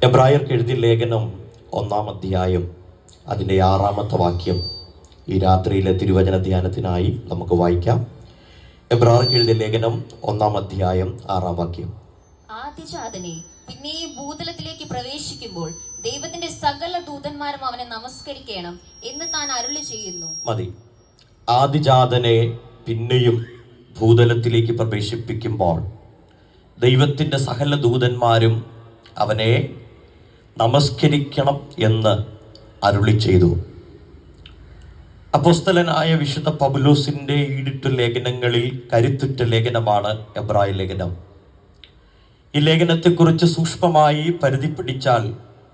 എബ്രായർക്ക് എഴുതിയ ലേഖനം 1-ാം അധ്യായം അതിൻ്റെ 6-ാമത്തെ വാക്യം ഈ രാത്രിയിലെ തിരുവചന ധ്യാനത്തിനായി നമുക്ക് വായിക്കാം. എബ്രായർക്ക് എഴുതിയ ലേഖനം 1-ാം അധ്യായം 6-ാം വാക്യം. ആദിജാതനെ പിന്നെയും ഭൂതലത്തിലേക്ക് പ്രവേശിക്കുമ്പോൾ ദൈവത്തിന്റെ സകല ദൂതന്മാരും അവനെ നമസ്കരിക്കണം എന്ന് താൻ അരുളി ചെയ്യുന്നു. മതി. ആദിജാതനെ പിന്നെയും ഭൂതലത്തിലേക്ക് പ്രവേശിപ്പിക്കുമ്പോൾ ദൈവത്തിൻ്റെ സകല ദൂതന്മാരും അവനെ നമസ്കരിക്കണം എന്ന് അരുളി ചെയ്തു. അപ്പോസ്തലനായ വിശുദ്ധ പൗലോസിൻ്റെ ഈടിട്ട ലേഖനങ്ങളിൽ കരുത്തുറ്റ ലേഖനമാണ് എബ്രായ ലേഖനം. ഈ ലേഖനത്തെക്കുറിച്ച് സൂക്ഷ്മമായി പരിധി പിടിച്ചാൽ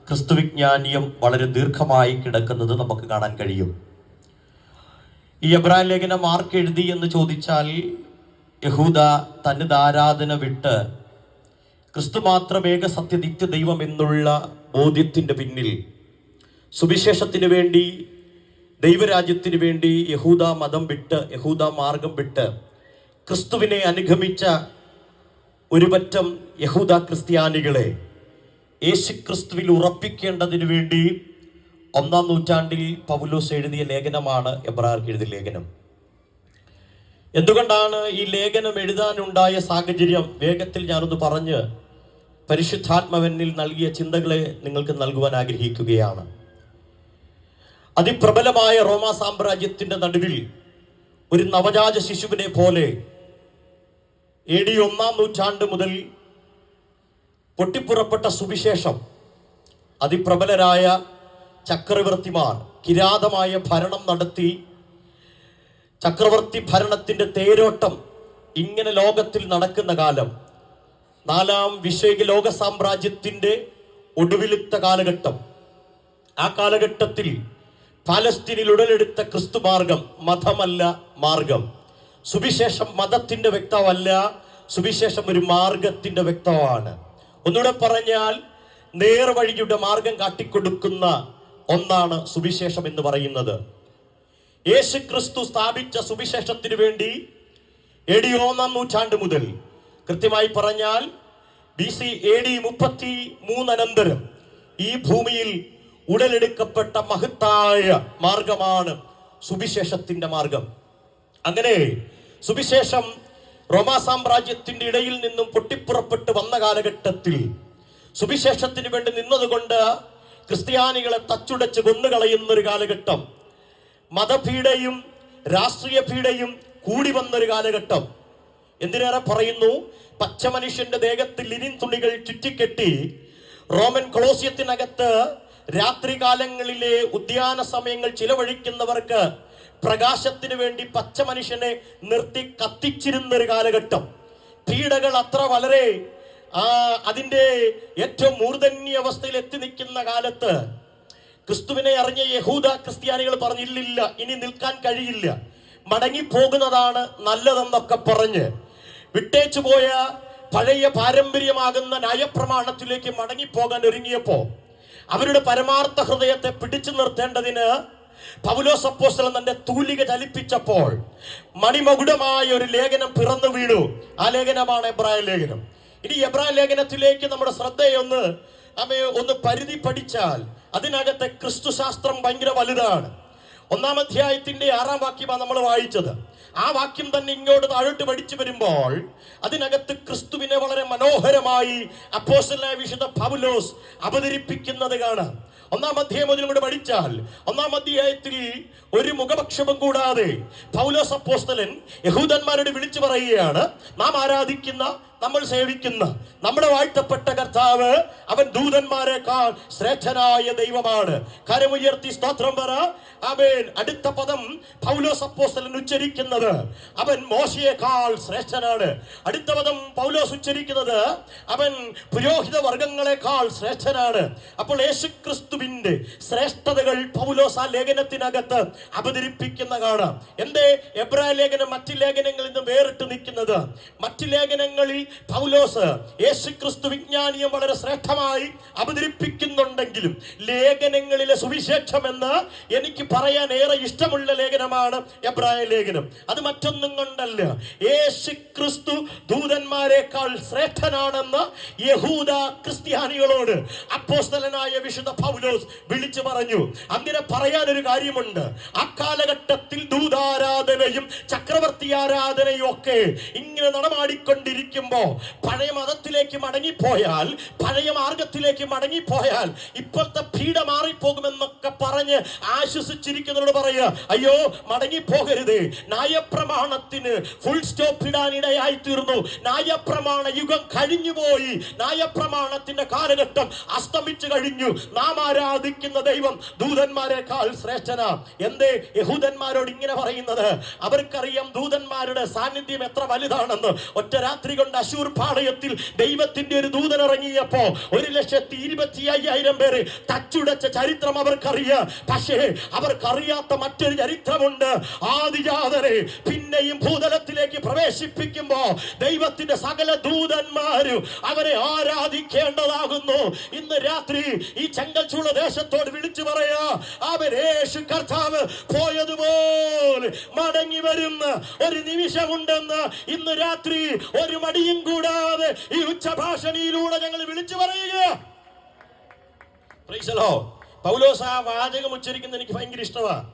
ക്രിസ്തുവിജ്ഞാനീയം വളരെ ദീർഘമായി കിടക്കുന്നത് നമുക്ക് കാണാൻ കഴിയും. ഈ എബ്രായ ലേഖനം ആർക്കെഴുതി എന്ന് ചോദിച്ചാൽ, യഹൂദ തന്നിത് ആരാധന വിട്ട് ക്രിസ്തു മാത്രമേക സത്യനിത്യ ദൈവം എന്നുള്ള ബോധ്യത്തിൻ്റെ പിന്നിൽ സുവിശേഷത്തിന് വേണ്ടി, ദൈവരാജ്യത്തിന് വേണ്ടി യഹൂദ മതം വിട്ട്, യഹൂദ മാർഗം വിട്ട് ക്രിസ്തുവിനെ അനുഗമിച്ച ഒരു പറ്റം യഹൂദ ക്രിസ്ത്യാനികളെ യേശു ക്രിസ്തുവിൽ ഉറപ്പിക്കേണ്ടതിന് വേണ്ടി 1-ാം നൂറ്റാണ്ടിൽ പൗലോസ് എഴുതിയ ലേഖനമാണ് എബ്രായർക്ക് എഴുതിയ ലേഖനം. എന്തുകൊണ്ടാണ് ഈ ലേഖനം എഴുതാനുണ്ടായ സാഹചര്യം വേഗത്തിൽ ഞാനൊന്ന് പറഞ്ഞ് പരിശുദ്ധാത്മാവനിൽ നൽകിയ ചിന്തകളെ നിങ്ങൾക്ക് നൽകുവാൻ ആഗ്രഹിക്കുകയാണ്. അതിപ്രബലമായ റോമാ സാമ്രാജ്യത്തിൻ്റെ നടുവിൽ ഒരു നവജാത ശിശുവിനെ പോലെ AD 1-ാം നൂറ്റാണ്ട് മുതൽ പൊട്ടിപ്പുറപ്പെട്ട സുവിശേഷം അതിപ്രബലരായ ചക്രവർത്തിമാർ കിരാതമായ ഭരണം നടത്തി, ചക്രവർത്തി ഭരണത്തിൻ്റെ തേരോട്ടം ഇങ്ങനെ ലോകത്തിൽ നടക്കുന്ന കാലം, 4-ാം വിശ്വ ലോക സാമ്രാജ്യത്തിൻ്റെ ഒടുവിലത്തെ കാലഘട്ടം. ആ കാലഘട്ടത്തിൽ പാലസ്തീനിൽ ഉടലെടുത്ത ക്രിസ്തു മാർഗം മതമല്ല, മാർഗം. സുവിശേഷം മതത്തിൻ്റെ വ്യക്തമല്ല, സുവിശേഷം ഒരു മാർഗത്തിൻ്റെ വ്യക്തമാണ്. ഒന്നുകൂടെ പറഞ്ഞാൽ, നേർവഴിയുടെ മാർഗം കാട്ടിക്കൊടുക്കുന്ന ഒന്നാണ് സുവിശേഷം എന്ന് പറയുന്നത്. യേശു ക്രിസ്തു സ്ഥാപിച്ച സുവിശേഷത്തിന് വേണ്ടി AD 1-ാം നൂറ്റാണ്ട് മുതൽ, കൃത്യമായി പറഞ്ഞാൽ BC AD 33 അനന്തരം ഈ ഭൂമിയിൽ ഉടലെടുക്കപ്പെട്ട മഹത്തായ മാർഗമാണ് സുവിശേഷത്തിന്റെ മാർഗം. അങ്ങനെ സുവിശേഷം റോമാ സാമ്രാജ്യത്തിന്റെ ഇടയിൽ നിന്നും പൊട്ടിപ്പുറപ്പെട്ട് വന്ന കാലഘട്ടത്തിൽ സുവിശേഷത്തിന് വേണ്ടി നിന്നതുകൊണ്ട് ക്രിസ്ത്യാനികളെ തച്ചുടച്ച് കൊന്നുകളയുന്നൊരു കാലഘട്ടം, മതപീഡയും രാഷ്ട്രീയ പീഡയും കൂടി വന്നൊരു കാലഘട്ടം. എന്തിനേറെ പറയുന്നു, പച്ച മനുഷ്യന്റെ ദേഹത്തിൽ ലിനിൻ തുണികൾ ചുറ്റിക്കെട്ടി റോമൻ കൊളോസിയത്തിനകത്ത് രാത്രികാലങ്ങളിലെ ഉദ്യാന സമയങ്ങൾ ചിലവഴിക്കുന്നവർക്ക് പ്രകാശത്തിന് വേണ്ടി പച്ച മനുഷ്യനെ നിർത്തി കത്തിച്ചിരുന്നൊരു കാലഘട്ടം. പീഡകൾ അത്ര വളരെ അതിൻ്റെ ഏറ്റവും മൂർധന്യ അവസ്ഥയിൽ എത്തി നിൽക്കുന്ന കാലത്ത് ക്രിസ്തുവിനെ അറിഞ്ഞ യഹൂദ ക്രിസ്ത്യാനികൾ പറഞ്ഞില്ലില്ല, ഇനി നിൽക്കാൻ കഴിയില്ല, മടങ്ങിപ്പോകുന്നതാണ് നല്ലതെന്നൊക്കെ പറഞ്ഞ് വിട്ടേച്ചു പോയ പഴയ പാരമ്പര്യമാകുന്ന ന്യായപ്രമാണത്തിലേക്ക് മടങ്ങിപ്പോകാൻ ഒരുങ്ങിയപ്പോ അവരുടെ പരമാർത്ഥ ഹൃദയത്തെ പിടിച്ചു നിർത്തേണ്ടതിന് പൗലോസ് അപ്പോസ്തലൻ തന്റെ തൂലിക ചലിപ്പിച്ചപ്പോൾ മണിമകുടമായ ഒരു ലേഖനം പിറന്നു വീണു. ആ ലേഖനമാണ് എബ്രായ ലേഖനം. ഇനി എബ്രായ ലേഖനത്തിലേക്ക് നമ്മുടെ ശ്രദ്ധയൊന്ന് പരിധി പഠിച്ചാൽ അതിനകത്തെ ക്രിസ്തുശാസ്ത്രം ഭയങ്കര വലുതാണ്. 1-ാം അധ്യായത്തിന്റെ 6-ാം വാക്യമാണ് നമ്മൾ വായിച്ചത്. ആ വാക്യം തന്നെ ഇങ്ങോട്ട് താഴോട്ട് പഠിച്ചു വരുമ്പോൾ അതിനകത്ത് ക്രിസ്തുവിനെ വളരെ മനോഹരമായി അപ്പോസ്തലനായ വിശുദ്ധ പൗലോസ് അവതരിപ്പിക്കുന്നത് കാണാം. 1-ാം അധ്യായം മുതൽ കൂടെ പഠിച്ചാൽ 1-ാം അധ്യായത്തിൽ ഒരു മുഖപക്ഷവും കൂടാതെ പൗലോസ് അപ്പോസ്തലൻ യഹൂദന്മാരോട് വിളിച്ചു പറയുകയാണ്, നാം ആരാധിക്കുന്ന, നമ്മൾ സേവിക്കുന്ന, നമ്മുടെ വാഴ്ത്തപ്പെട്ട കർത്താവ് അവൻ ദൂതന്മാരെക്കാൾ ശ്രേഷ്ഠനായ ദൈവമാണ്. കരമുയർത്തി സ്തോത്രം പറ. ആമേൻ. അടുത്ത പദം പൗലോസ് അപ്പോസ്തലൻ ഉച്ചരിക്കുന്നത് അവൻ മോശയെക്കാൾ ശ്രേഷ്ഠനാണ്. അടുത്ത പദം പൗലോസ് ഉച്ചരിക്കുന്നത് അവൻ പുരോഹിത വർഗങ്ങളെക്കാൾ ശ്രേഷ്ഠനാണ്. അപ്പോൾ യേശുക്രിസ്തുവിന്റെ ശ്രേഷ്ഠതകൾ പൗലോസ് ആ ലേഖനത്തിനകത്ത് അവതരിപ്പിക്കുന്ന കാണാം. എന്തേ എബ്രായ ലേഖനം മറ്റു ലേഖനങ്ങളിൽ നിന്ന് വേറിട്ട് നിൽക്കുന്നത്? മറ്റു ലേഖനങ്ങളിൽ പൗലോസ് യേശുക്രിസ്തു വിജ്ഞാനീയം വളരെ ശ്രേഷ്ഠമായി അവതരിപ്പിക്കുന്നുണ്ടെങ്കിലും ലേഖനങ്ങളിലെ സുവിശേഷം എന്ന് എനിക്ക് പറയാൻ ഏറെ ഇഷ്ടമുള്ള ലേഖനമാണ് എബ്രായ ലേഖനം. അത് മറ്റൊന്നും കൊണ്ടല്ല, യേശുക്രിസ്തു ദൂതന്മാരെക്കാൾ ശ്രേഷ്ഠനാണെന്ന് യഹൂദ ക്രിസ്ത്യാനികളോട് അപ്പോസ്തലനായ വിശുദ്ധ പൗലോസ് വിളിച്ചു പറഞ്ഞു. അങ്ങനെ പറയാനൊരു കാര്യമുണ്ട്. അക്കാലഘട്ടത്തിൽ ദൂതാരാധനയും ചക്രവർത്തി ആരാധനയും ഒക്കെ ഇങ്ങനെ നടമാടിക്കൊണ്ടിരിക്കുമ്പോ പഴയ മതത്തിലേക്ക് മടങ്ങിപ്പോയാൽ, പഴയ മാർഗത്തിലേക്ക് മടങ്ങിപ്പോയാൽ ഇപ്പോഴത്തെ പീഡ മാറിപ്പോകുമെന്നൊക്കെ പറഞ്ഞ് ആശ്വസിച്ചിരിക്കുന്നവരോട് പറയുക, അയ്യോ മടങ്ങിപ്പോകരുത്. ന്യായപ്രമാണത്തിന് ഫുൾ സ്റ്റോപ്പ് ഇടാനിടയായി തീർന്നു. ന്യായപ്രമാണ യുഗം കഴിഞ്ഞുപോയി. ന്യായപ്രമാണത്തിന്റെ കാലഘട്ടം അസ്തമിച്ചു കഴിഞ്ഞു. നാം ആരാധിക്കുന്ന ദൈവം ദൂതന്മാരെക്കാൾ ശ്രേഷ്ഠനാ. എന്തേ യഹൂദന്മാരോട് ഇങ്ങനെ പറയുന്നത്? അവർക്കറിയാം ദൂതന്മാരുടെ സാന്നിധ്യം എത്ര വലുതാണെന്ന്. ഒറ്റ രാത്രി കൊണ്ട് അശൂർ പാളയത്തിൽ ദൈവത്തിന്റെ ഒരു ദൂതൻ ഇറങ്ങിയപ്പോ 1,25,000 പേര് തച്ചുടച്ച ചരിത്രം അവർക്കറിയാം. പക്ഷേ അവർക്കറിയാത്ത മറ്റൊരു ചരിത്രമുണ്ട്. ആദിജാതനെ പിന്നെയും ഭൂതലത്തിലേക്ക് പ്രവേശിപ്പിക്കുമ്പോ ദൈവത്തിന്റെ സകല ദൂതന്മാരും അവരെ ആരാധിക്കേണ്ടതാകുന്നു. ഇന്ന് രാത്രി ഈ ചെങ്കൽച്ചൂള ദേശത്തോട് വിളിച്ചു പറയാ, അവൻ യേശു കർത്താവ് പോയതുപോലെ മടങ്ങി വരുന്ന ഒരു നിമിഷമുണ്ടെന്ന് ഇന്ന് രാത്രി ഒരു മടിയും കൂടാതെ ഈ ഉച്ചഭാഷണിയിലൂടെ ഞങ്ങൾ വിളിച്ചു പറയുക. പൗലോസ് ആ വാചകം ഉച്ചരിക്കുന്നത് എനിക്ക് ഭയങ്കര ഇഷ്ടമാണ്.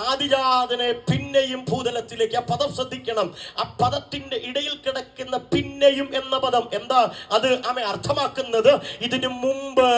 ആദിജാതനെ പിന്നെയും ഭൂതലത്തിലേക്ക്. ആ പദം ശ്രദ്ധിക്കണം. ആ പദത്തിന്റെ ഇടയിൽ കിടക്കുന്ന പിന്നെയും എന്ന പദം എന്താ? അത് അർത്ഥമാക്കുന്നത് ഇതിനു മുമ്പ്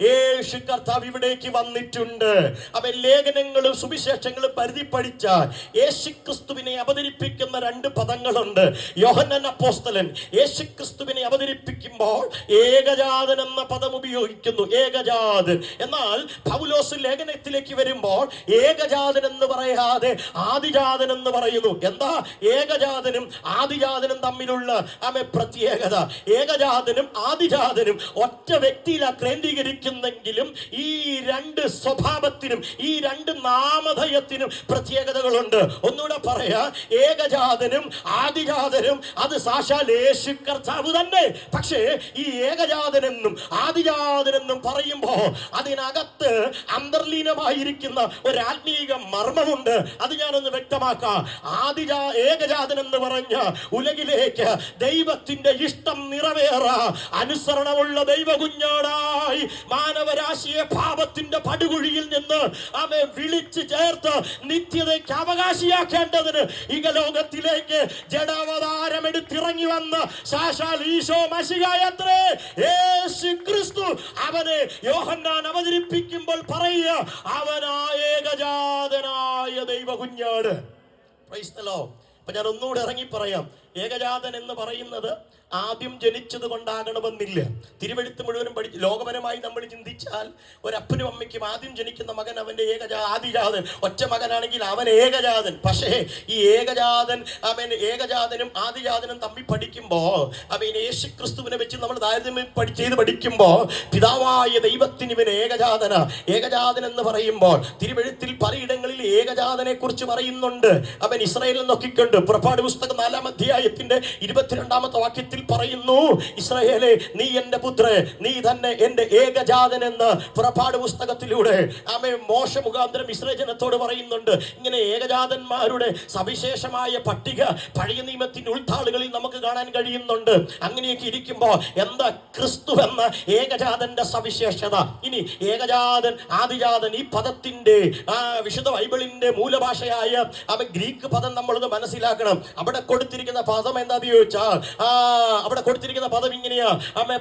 യേശു കർത്താവ് ഇവിടേക്ക് വന്നിട്ടുണ്ട്. അവൻ ലേഖനങ്ങളും സുവിശേഷങ്ങളും പരിധി പഠിച്ചാൽ യേശുക്രിസ്തുവിനെ അവതരിപ്പിക്കുന്ന 2 പദങ്ങളുണ്ട്. യോഹന്നാൻ അപ്പോസ്തലൻ യേശുക്രിസ്തുവിനെ അവതരിപ്പിക്കുമ്പോൾ ഏകജാതൻ എന്ന പദം ഉപയോഗിക്കുന്നു. ഏകജാതൻ. എന്നാൽ പൗലോസ് ലേഖനത്തിലേക്ക് വരുമ്പോൾ ഏകജാതൻ എന്ന് പറയാതെ ആദിജാതൻ എന്ന് പറയുന്നു. എന്താ ഏകജാതനും ആദിജാതനും തമ്മിലുള്ള പ്രത്യേകത? ഏകജാതനും ആദിജാതനും ഒറ്റ വ്യക്തിയിലാണ് കേന്ദ്രീകരിക്കുന്നെങ്കിലും ഈ 2 സ്വഭാവത്തിനും ഈ 2 നാമധേയത്തിനും പ്രത്യേകതകളുണ്ട്. ഒന്നുകൂടെ പറയാ, ഏകജാതനും ആദിജാതനും അത് സാക്ഷാൽ യേശു കർത്താവ് തന്നെ. പക്ഷേ ഈ ഏകജാതനെന്നും ആദിജാതനെന്നും പറയുമ്പോ അതിനകത്ത് അന്തർലീനമായിരിക്കുന്ന ഒരു ആത്മീക മർമ്മമുണ്ട്. അത് ഞാനൊന്ന് വ്യക്തമാക്കാം. ഏകജാതൻ എന്ന് പറഞ്ഞ ഉലകിലേക്ക് ദൈവത്തിന്റെ ഇഷ്ടം നിറവേറാ അനുസരണമുള്ള ദൈവ കുഞ്ഞാടായി മാനവരാശിയെ പാപത്തിന്റെ പടുകുഴിയിൽ നിന്ന് അവനെ വിളിച്ചു ചേർത്ത് നിത്യതയ്ക്ക് അവകാശിയാക്കേണ്ടതിന് ഇഹലോകത്തിലേക്ക് ജഡാവതാരം എടുത്തിറങ്ങി വന്ന സാക്ഷാൽ ഈശോ മശിഹായത്രേ യേശു ക്രിസ്തു. അവനെ യോഹന്നാൻ അവതരിപ്പിക്കുമ്പോൾ പറയുക, അവനായ ഏകജാതനായ ദൈവ കുഞ്ഞാട്. അപ്പൊ ഞാൻ ഒന്നുകൂടെ ഇറങ്ങി പറയാം. ഏകജാതൻ എന്ന് പറയുന്നത് ആദ്യം ജനിച്ചത് കൊണ്ടാകണമെന്നില്ല. തിരുവെഴുത്ത് മുഴുവനും ലോകപരമായി നമ്മൾ ചിന്തിച്ചാൽ ഒരപ്പനും അമ്മയ്ക്കും ആദ്യം ജനിക്കുന്ന മകൻ അവന്റെ ആദിജാതൻ. ഒറ്റ മകനാണെങ്കിൽ അവൻ ഏകജാതൻ. പക്ഷേ ഈ ഏകജാതനും ആദിജാതനും തമ്മിൽ പഠിക്കുമ്പോ യേശുക്രിസ്തുവിനെ വെച്ച് നമ്മൾ താരതമ്യം പഠിക്കുമ്പോ പിതാവായ ദൈവത്തിന് ഇവൻ ഏകജാതൻ എന്ന് പറയുമ്പോൾ തിരുവെഴുത്തിൽ പലയിടങ്ങളിൽ ഏകജാതനെ കുറിച്ച് പറയുന്നുണ്ട്. അവൻ ഇസ്രായേലിൽ നോക്കിക്കൊണ്ട് പുറപ്പാട് പുസ്തകം 4-ാം അധ്യായത്തിന്റെ 22-ാമത്തെ വാക്യത്തിൽ പറയുന്നു, ഇസ്രായേലേ നീ എന്റെ പുത്രൻ, നീ തന്നെ എന്റെ ഏകജാതൻ എന്ന് പുറപ്പാട് പുസ്തകത്തിലൂടെ മോശ മുഖാന്തരം ഇസ്രായേൽ ജനത്തോട് പറയുന്നുണ്ട്. ഇങ്ങനെ ഏകജാതന്മാരുടെ സവിശേഷമായ പട്ടിക പഴയ നിയമത്തിന്റെ ഉൾത്താളുകളിൽ നമുക്ക് കാണാൻ കഴിയുന്നുണ്ട്. അങ്ങനെയൊക്കെ ഇരിക്കുമ്പോ എന്താ ക്രിസ്തു എന്ന ഏകജാതന്റെ സവിശേഷത? ഇനി ഏകജാതൻ ആദിജാതൻ ഈ പദത്തിന്റെ വിശുദ്ധ ബൈബിളിന്റെ മൂലഭാഷയായ ഗ്രീക്ക് പദം നമ്മളൊന്ന് മനസ്സിലാക്കണം. അവിടെ കൊടുത്തിരിക്കുന്ന പദം എന്താന്ന് ചോദിച്ചാൽ അവിടെ കൊടുത്തിരിക്കുന്ന പദം ഇങ്ങനെയാ,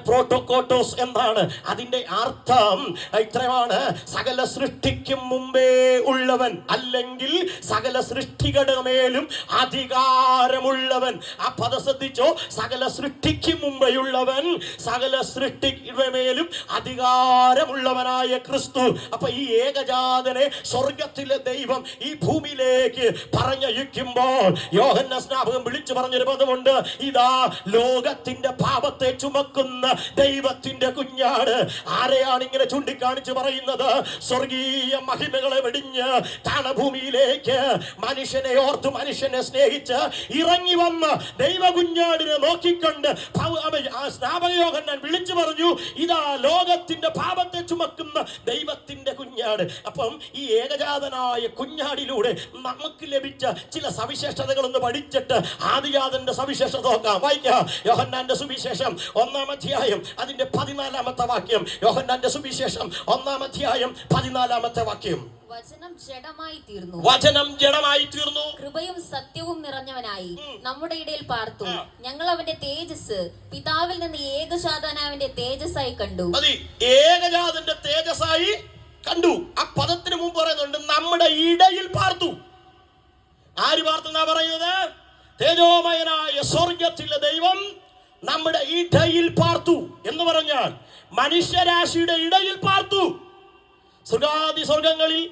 പ്രോട്ടോകോട്ടോസ് എന്നാണ്. അതിന്റെ അർത്ഥം ഇത്രയാണ്: സകല സൃഷ്ടിക്കും മുമ്പേ ഉള്ളവൻ, അല്ലെങ്കിൽ സകല സൃഷ്ടികളുടെ മേലും അധികാരമുള്ളവൻ. ആ പദം ശ്രദ്ധിച്ചോ? സകല സൃഷ്ടിക്കും മുമ്പേയുള്ളവൻ, സകല സൃഷ്ടിയുടെ മേലും അധികാരമുള്ളവനായ ക്രിസ്തു. അപ്പൊ ഈ ഏകജാതനെ സ്വർഗത്തിലെ ദൈവം ഈ ഭൂമിയിലേക്ക് പറഞ്ഞയക്കുമ്പോൾ യോഹന്നാൻ സ്നാപകൻ വിളിച്ചു പറഞ്ഞൊരു പദമുണ്ട്, ഇതാ ലോകത്തിന്റെ പാപത്തെ ചുമക്കുന്ന ദൈവത്തിന്റെ കുഞ്ഞാണ്. ആരെയാണ് ഇങ്ങനെ ചൂണ്ടിക്കാണിച്ച് പറയുന്നത്? സ്വർഗീയ മഹിമകളെ വെടിഞ്ഞ് താണഭൂമിയിലേക്ക് മനുഷ്യനെ ഓർത്ത് മനുഷ്യനെ സ്നേഹിച്ച് ഇറങ്ങി വന്ന ദൈവ കുഞ്ഞാടിനെ നോക്കിക്കൊണ്ട് സ്നാപക യോഹന്നാൻ വിളിച്ചു പറഞ്ഞു, ഇതാ ലോകത്തിന്റെ പാപത്തെ ചുമക്കുന്ന ദൈവത്തിന്റെ കുഞ്ഞാട്. അപ്പം ഈ ഏകജാതനായ കുഞ്ഞാടിലൂടെ നമുക്ക് ലഭിച്ച ചില സവിശേഷതകളൊന്ന് പഠിച്ചിട്ട് ആദിജാതന്റെ സവിശേഷത നോക്കാം. വായിക്കാം. യോഹന്നാന്റെ സുവിശേഷം 1-ാം അധ്യായം അതിന്റെ 14-ാമത്തെ വാക്യം. യോഹന്നാന്റെ സുവിശേഷം 1-ാം അധ്യായം 14-ാമത്തെ വാക്യം. വചനം ജഡമായി തീർന്നു, വചനം ജഡമായി തീർന്നു, കൃപയും സത്യവും നിറഞ്ഞവനായി നമ്മുടെ ഇടയിൽ പാർത്തു. ഞങ്ങൾ അവന്റെ തേജസ് പിതാവിൽ നിന്ന് ഏകജാതനായവന്റെ തേജസ്സായി കണ്ടു. ഏകജാതന്റെ തേജസ്സായി കണ്ടു. ആ പദത്തിന് മുമ്പ് പറയുന്നുണ്ട് നമ്മുടെ ഇടയിൽ പാർത്തു. ആര് പാർത്തെന്നാ പറയുന്നത്? തേജോമയനായ സ്വർഗത്തിലെ ദൈവം നമ്മുടെ ഇടയിൽ പാർത്തു എന്ന് പറഞ്ഞാൽ മനുഷ്യരാശിയുടെ ഇടയിൽ പാർത്തു. സ്വർഗാദി സ്വർഗങ്ങളിൽ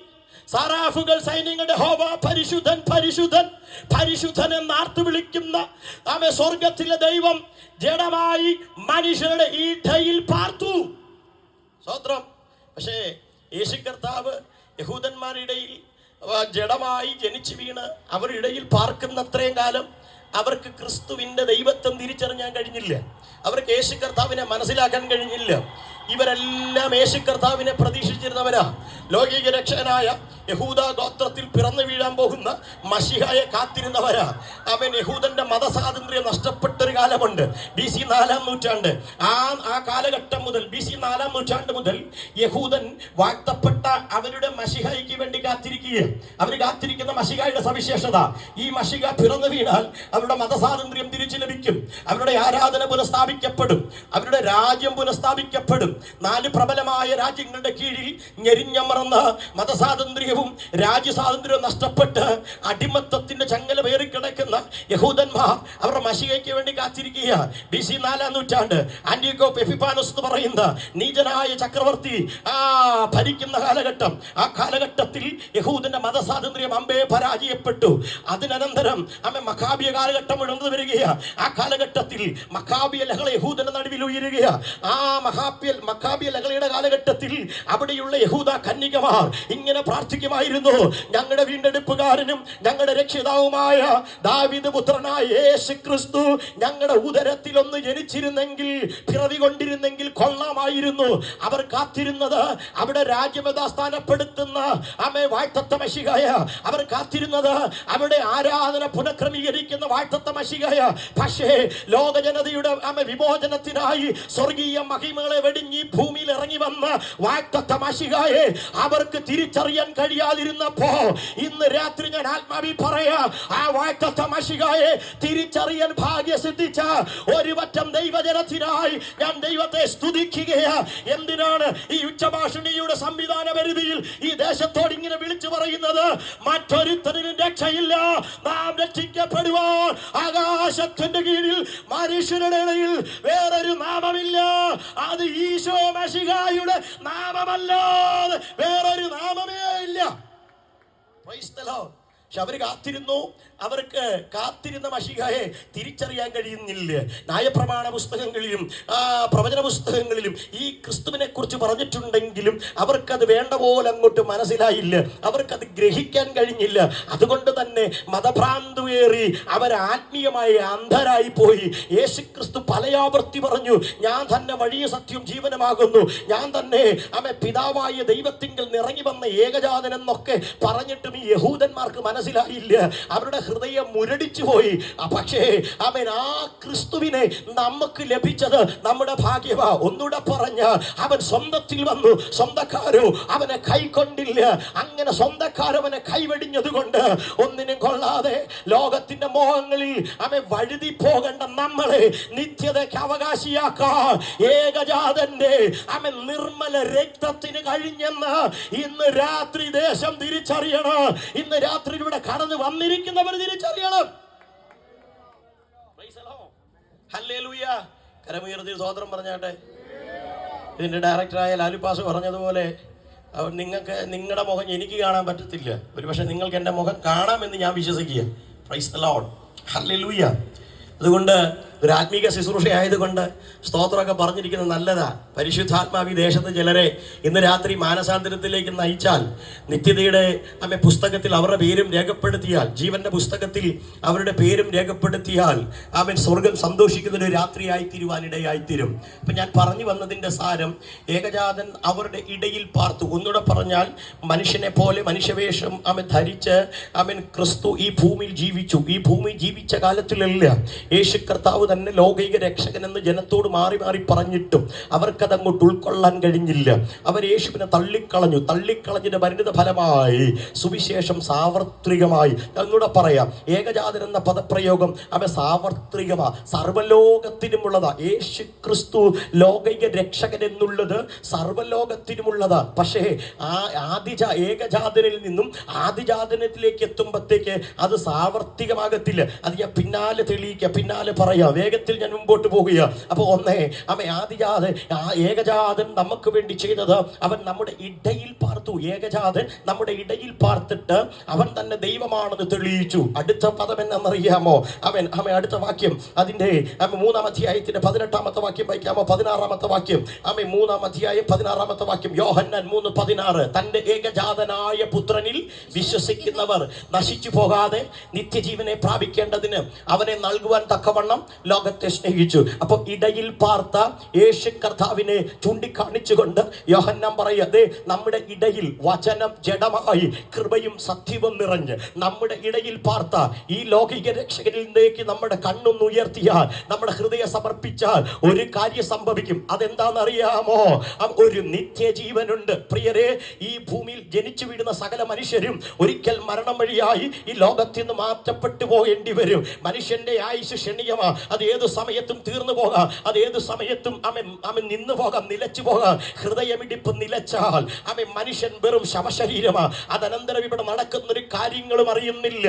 സാറാഫുകൾ സൈന്യങ്ങളുടെ ഹോവ പരിശുദ്ധൻ പരിശുദ്ധൻ പരിശുദ്ധൻ എന്നാർത്തു വിളിക്കുന്ന ആമേ സ്വർഗത്തിലെ ദൈവം ജഡമായി മനുഷ്യരുടെ ഇടയിൽ പാർത്തു. സ്തോത്രം. പക്ഷേ യേശു കർത്താവ് യഹൂദന്മാരുടെ ഇടയിൽ ജഡമായി ജനിച്ചു വീണ് അവരുടെ ഇടയിൽ പാർക്കുന്ന അത്രയും കാലം അവർക്ക് ക്രിസ്തുവിന്റെ ദൈവത്വം തിരിച്ചറിയാൻ കഴിഞ്ഞില്ല. അവർക്ക് യേശു കർത്താവിനെ മനസ്സിലാക്കാൻ കഴിഞ്ഞില്ല. ഇവരെല്ലാം യേശു കർത്താവിനെ പ്രതീക്ഷിച്ചിരുന്നവരാ. ലൗകിക രക്ഷകനായ യഹൂദ ഗോത്രത്തിൽ പിറന്നു വീഴാൻ പോകുന്ന മശിഹയെ കാത്തിരുന്നവരാ. അവൻ യഹൂദന്റെ മതസ്വാതന്ത്ര്യം നഷ്ടപ്പെട്ടൊരു കാലമുണ്ട്. BC 4-ാം നൂറ്റാണ്ട്. ആ കാലഘട്ടം മുതൽ BC 4-ാം നൂറ്റാണ്ട് മുതൽ യഹൂദൻ വാഴ്ത്തപ്പെട്ട അവരുടെ മശിഹയ്ക്ക് വേണ്ടി കാത്തിരിക്കുക. അവർ കാത്തിരിക്കുന്ന മശിഹയുടെ സവിശേഷത, ഈ മശിഹ പിറന്നു വീണാൽ അവരുടെ മതസ്വാതന്ത്ര്യം തിരിച്ചു ലഭിക്കും, അവരുടെ ആരാധന പുനഃസ്ഥാപിക്കപ്പെടും, അവരുടെ രാജ്യം പുനഃസ്ഥാപിക്കപ്പെടും. 4 പ്രബലമായ രാജ്യങ്ങളുടെ കീഴിൽ ഞെരിഞ്ഞമർന്ന മതസ്വാതന്ത്ര്യവും രാജ്യസ്വാതന്ത്ര്യവും നഷ്ടപ്പെട്ട് അടിമത്തത്തിന്റെ ചങ്ങല പേറിക്കിടക്കുന്ന യഹൂദന്മാർ അവരുടെ മശിഹയ്ക്ക് വേണ്ടി കാത്തിരിക്കുക. BC 4-ാം നൂറ്റാണ്ട് ആന്റിയോക്കോസ് എപ്പിഫാനോസ് എന്ന് പറയുന്ന നീചനായ ചക്രവർത്തി ഭരിക്കുന്ന കാലഘട്ടം. ആ കാലഘട്ടത്തിൽ യഹൂദന്റെ മതസ്വാതന്ത്ര്യം അമ്പേ പരാജയപ്പെട്ടു. അതിനനന്തരം മഖാബിയ കാലഘട്ടം ഉണർന്നു വരികയാണ്. ആ കാലഘട്ടത്തിൽ മഖാബിയ ലഹള യഹൂദന്റെ നടുവിൽ ഉയരുകയാണ്. ആ മഖാബിയ ലഹളയുടെ കാലഘട്ടത്തിൽ അവിടെയുള്ള യഹൂദ കന്യകമാർ ഇങ്ങനെ പ്രാർത്ഥിക്കുമായിരുന്നു, ഞങ്ങളുടെ വീണ്ടെടുപ്പുകാരനും ഞങ്ങളുടെ രക്ഷിതാവുമായ ദാവീദ് പുത്രനായ യേശു ക്രിസ്തു ഞങ്ങളുടെ ഉദരത്തിൽ ഒന്ന് ജനിച്ചിരുന്നെങ്കിൽ, പിറവി കൊണ്ടിരുന്നെങ്കിൽ കൊള്ളാമായിരുന്നു. അവർ കാത്തിരുന്നത് അവിടെ രാജ്യമതാസ്ഥാനപ്പെടുത്തുന്ന വാഴ്ത്തത്ത മശിഹയ. അവർ കാത്തിരുന്നത് അവിടെ ആരാധന പുനഃക്രമീകരിക്കുന്ന വാഴ്ത്തത്ത മശിഹയ. പക്ഷേ ലോക ജനതയുടെ വിമോചനത്തിനായി സ്വർഗീയ മഹിമകളെ വെടിഞ്ഞി ഭൂമിയിൽ ഇറങ്ങി വന്ന വാഴ്ത്തത്ത മശിഹയെ അവർക്ക് തിരിച്ചറിയാൻ കഴിയാതിരുന്നപ്പോ ഇന്ന് രാത്രി ഞാൻ ആത്മാവിൽ പറയാ, ആ വാഴ്ത്തത്ത മശിഹയെ തിരിച്ചറിയാൻ ഭാഗ്യ സിദ്ധിച്ച ഒരു വറ്റം ദൈവജനത്തിനായി ഞാൻ ദൈവത്തെ സ്തുതിക്കുകയാ. എന്തിനാണ് ഈ ഉച്ചഭാഷണിയുടെ സംവിധാന പരിധിയിൽ ഈ ദേശത്തോട് ഇങ്ങനെ വിളിച്ചു പറയുന്നത്? മറ്റൊരുത്തരിലും രക്ഷയില്ല, നാം രക്ഷിക്കപ്പെടുവാൻ ആകാശത്തിന്റെ കീഴിൽ മനുഷ്യരുടെ ഇടയിൽ വേറൊരു നാമമില്ല. അത് ഈശോ മശിഹായുടെ നാമമല്ലാതെ വേറൊരു നാമമേ ഇല്ല. Price the Lord. പക്ഷെ അവർ കാത്തിരുന്നു. അവർക്ക് കാത്തിരുന്ന മശിഹയെ തിരിച്ചറിയാൻ കഴിയുന്നില്ല. ന്യായപ്രമാണ പുസ്തകങ്ങളിലും പ്രവചന പുസ്തകങ്ങളിലും ഈ ക്രിസ്തുവിനെ കുറിച്ച് പറഞ്ഞിട്ടുണ്ടെങ്കിലും അവർക്കത് വേണ്ട പോലെ അങ്ങോട്ട് മനസ്സിലായില്ല, അവർക്കത് ഗ്രഹിക്കാൻ കഴിഞ്ഞില്ല. അതുകൊണ്ട് തന്നെ മതഭ്രാന്തുവേറി അവർ ആത്മീയമായി അന്ധരായി പോയി. യേശു ക്രിസ്തു പലയാവർത്തി പറഞ്ഞു, ഞാൻ തന്നെ വഴിയും സത്യവും ജീവനുമാകുന്നു, ഞാൻ തന്നെ പിതാവായ ദൈവത്തിങ്കൽ നിറങ്ങി വന്ന ഏകജാതൻ എന്നൊക്കെ പറഞ്ഞിട്ടും ഈ യഹൂദന്മാർക്ക് മനസ്സിലായില്ല. അവരുടെ ഹൃദയം മുരടിച്ചു പോയി. പക്ഷേ ആ ക്രിസ്തുവിനെ നമുക്ക് ലഭിച്ചത് നമ്മുടെ ഭാഗ്യമാ. ഒന്നുകൂടെ പറഞ്ഞ, അവൻ സ്വന്തത്തിൽ വന്നു, സ്വന്തക്കാരോ അവനെ കൈക്കൊണ്ടില്ല. അങ്ങനെ സ്വന്തക്കാരവനെ കൈവെടിഞ്ഞത് കൊണ്ട് ഒന്നിനും കൊള്ളാതെ ലോകത്തിന്റെ മോഹങ്ങളിൽ അവൻ വഴുതി പോകേണ്ട നമ്മളെ നിത്യതയ്ക്ക് അവകാശിയാക്കാൻ ഏകജാതന്റെ അവൻ നിർമ്മല രക്തത്തിന് കഴിഞ്ഞെന്ന് ഇന്ന് രാത്രി ദേശം തിരിച്ചറിയണം. ഇന്ന് രാത്രി ഇവിടെ കടന്നു വന്നിരിക്കുന്നവർ തിരിച്ചറിയണം. ഹല്ലേലൂയ. കരമുയർത്തി സ്വതന്ത്രം പറഞ്ഞാട്ടെ. ഇതിന്റെ ഡയറക്ടറായ ലാലുപാസ് പറഞ്ഞതുപോലെ നിങ്ങൾക്ക് നിങ്ങളുടെ മുഖം എനിക്ക് കാണാൻ പറ്റത്തില്ല, ഒരുപക്ഷെ നിങ്ങൾക്ക് എൻ്റെ മുഖം കാണാമെന്ന് ഞാൻ വിശ്വസിക്കുക. Price the Lord. ഹല്ലേലൂയ. അതുകൊണ്ട് ഒരു ആത്മീക ശുശ്രൂഷ ആയതുകൊണ്ട് സ്തോത്രമൊക്കെ പറഞ്ഞിരിക്കുന്നത് നല്ലതാ. പരിശുദ്ധാത്മാവി ദേശത്ത് ചിലരെ ഇന്ന് രാത്രി മാനസാന്തരത്തിലേക്ക് നയിച്ചാൽ, നിത്യതയുടെ പുസ്തകത്തിൽ അവരുടെ പേരും രേഖപ്പെടുത്തിയാൽ, ജീവന്റെ പുസ്തകത്തിൽ അവരുടെ പേരും രേഖപ്പെടുത്തിയാൽ സ്വർഗം സന്തോഷിക്കുന്ന ഒരു രാത്രിയായി തീരുവാനിടയായിത്തീരും. അപ്പൊ ഞാൻ പറഞ്ഞു വന്നതിന്റെ സാരം, ഏകജാതൻ അവരുടെ ഇടയിൽ പാർത്തു. ഒന്നുകൂടെ പറഞ്ഞാൽ, മനുഷ്യനെ പോലെ മനുഷ്യവേഷം ധരിച്ച് ക്രിസ്തു ഈ ഭൂമിയിൽ ജീവിച്ചു. ഈ ഭൂമിയിൽ ജീവിച്ച കാലത്തിലല്ല, യേശു കർത്താവ് തന്നെ ലോകൈക രക്ഷകൻ എന്ന് ജനത്തോട് മാറി മാറി പറഞ്ഞിട്ടും അവർക്കതങ്ങോട്ട് ഉൾക്കൊള്ളാൻ കഴിഞ്ഞില്ല. അവർ യേശുവിനെ തള്ളിക്കളഞ്ഞതിന്റെ പരിണിത ഫലമായി സുവിശേഷം സാർവത്രികമായി. എന്നൂടെ പറയാം, ഏകജാതൻ എന്ന പദപ്രയോഗം സാർവത്രികമാ, സർവലോകത്തിനുമുള്ളതാ. യേശു ക്രിസ്തു ലോകൈക രക്ഷകൻ എന്നുള്ളത് സർവലോകത്തിനുമുള്ളതാ. പക്ഷേ ഏകജാതനിൽ നിന്നും ആദിജാതനത്തിലേക്ക് എത്തുമ്പോഴത്തേക്ക് അത് സാർവത്രികമാകത്തില്ല. അത് ഞാൻ പിന്നാലെ തെളിയിക്കുക, പിന്നാലെ പറയാം, വേഗത്തിൽ ഞാൻ മുമ്പോട്ട് പോകുക. അപ്പൊ ഏകജാതൻ നമുക്ക് വേണ്ടി ചെയ്തത്, അവൻ നമ്മുടെ ഇടയിൽ പാർത്തു. ഏകജാതൻ നമ്മുടെ ഇടയിൽ പാർത്തിട്ട് അവൻ തന്നെ ദൈവമാണെന്ന് തെളിയിച്ചു. അടുത്ത പദം എന്നറിയാമോ? അടുത്ത വാക്യം അതിന്റെ 3-ാം അധ്യായത്തിന്റെ 18-ാമത്തെ വാക്യം വായിക്കാമോ? 16-ാമത്തെ വാക്യം. 3-ാം അധ്യായം 16-ാമത്തെ വാക്യം. യോഹന്നാൻ 3:16. തന്റെ ഏകജാതനായ പുത്രനിൽ വിശ്വസിക്കുന്നവർ നശിച്ചു പോകാതെ നിത്യജീവനെ പ്രാപിക്കേണ്ടതിന് അവനെ നൽകുവാൻ തക്കവണ്ണം ലോകത്തെ സ്നേഹിച്ചു. അപ്പൊ ഇടയിൽ പാർത്ത യേശു കർത്താവിനെ ചൂണ്ടിക്കാണിച്ചുകൊണ്ട് യോഹന്നാൻ പറയുന്നത്, നമ്മുടെ ഇടയിൽ വചനം ജഡമായി കൃപയും സത്യവും നിറഞ്ഞ് നമ്മുടെ ഇടയിൽ പാർത്ത ഈ ലൗകിക രക്ഷകനിലേക്ക് നമ്മുടെ കണ്ണൊന്ന് ഉയർത്തിയാൽ, നമ്മുടെ ഹൃദയം സമർപ്പിച്ചാൽ ഒരു കാര്യം സംഭവിക്കും. അതെന്താണെന്നറിയാമോ? ഒരു നിത്യജീവനുണ്ട്. പ്രിയരെ, ഈ ഭൂമിയിൽ ജനിച്ചു വീഴുന്ന സകല മനുഷ്യരും ഒരിക്കൽ മരണം വഴിയായി ഈ ലോകത്തിൽ നിന്ന് മാറ്റപ്പെട്ടു പോകേണ്ടി വരും. മനുഷ്യന്റെ ആയുസ് ക്ഷണികമാ. അത് ഏതു സമയത്തും തീർന്നു പോകാം, അത് ഏതു സമയത്തും നിന്നു പോകാം, നിലച്ചു പോകാം. ഹൃദയമിടിപ്പ് നിലച്ചാൽ മനുഷ്യൻ വെറും ശവശരീരമാ. അതനന്തരം ഇവിടെ നടക്കുന്ന ഒരു കാര്യങ്ങളും അറിയുന്നില്ല.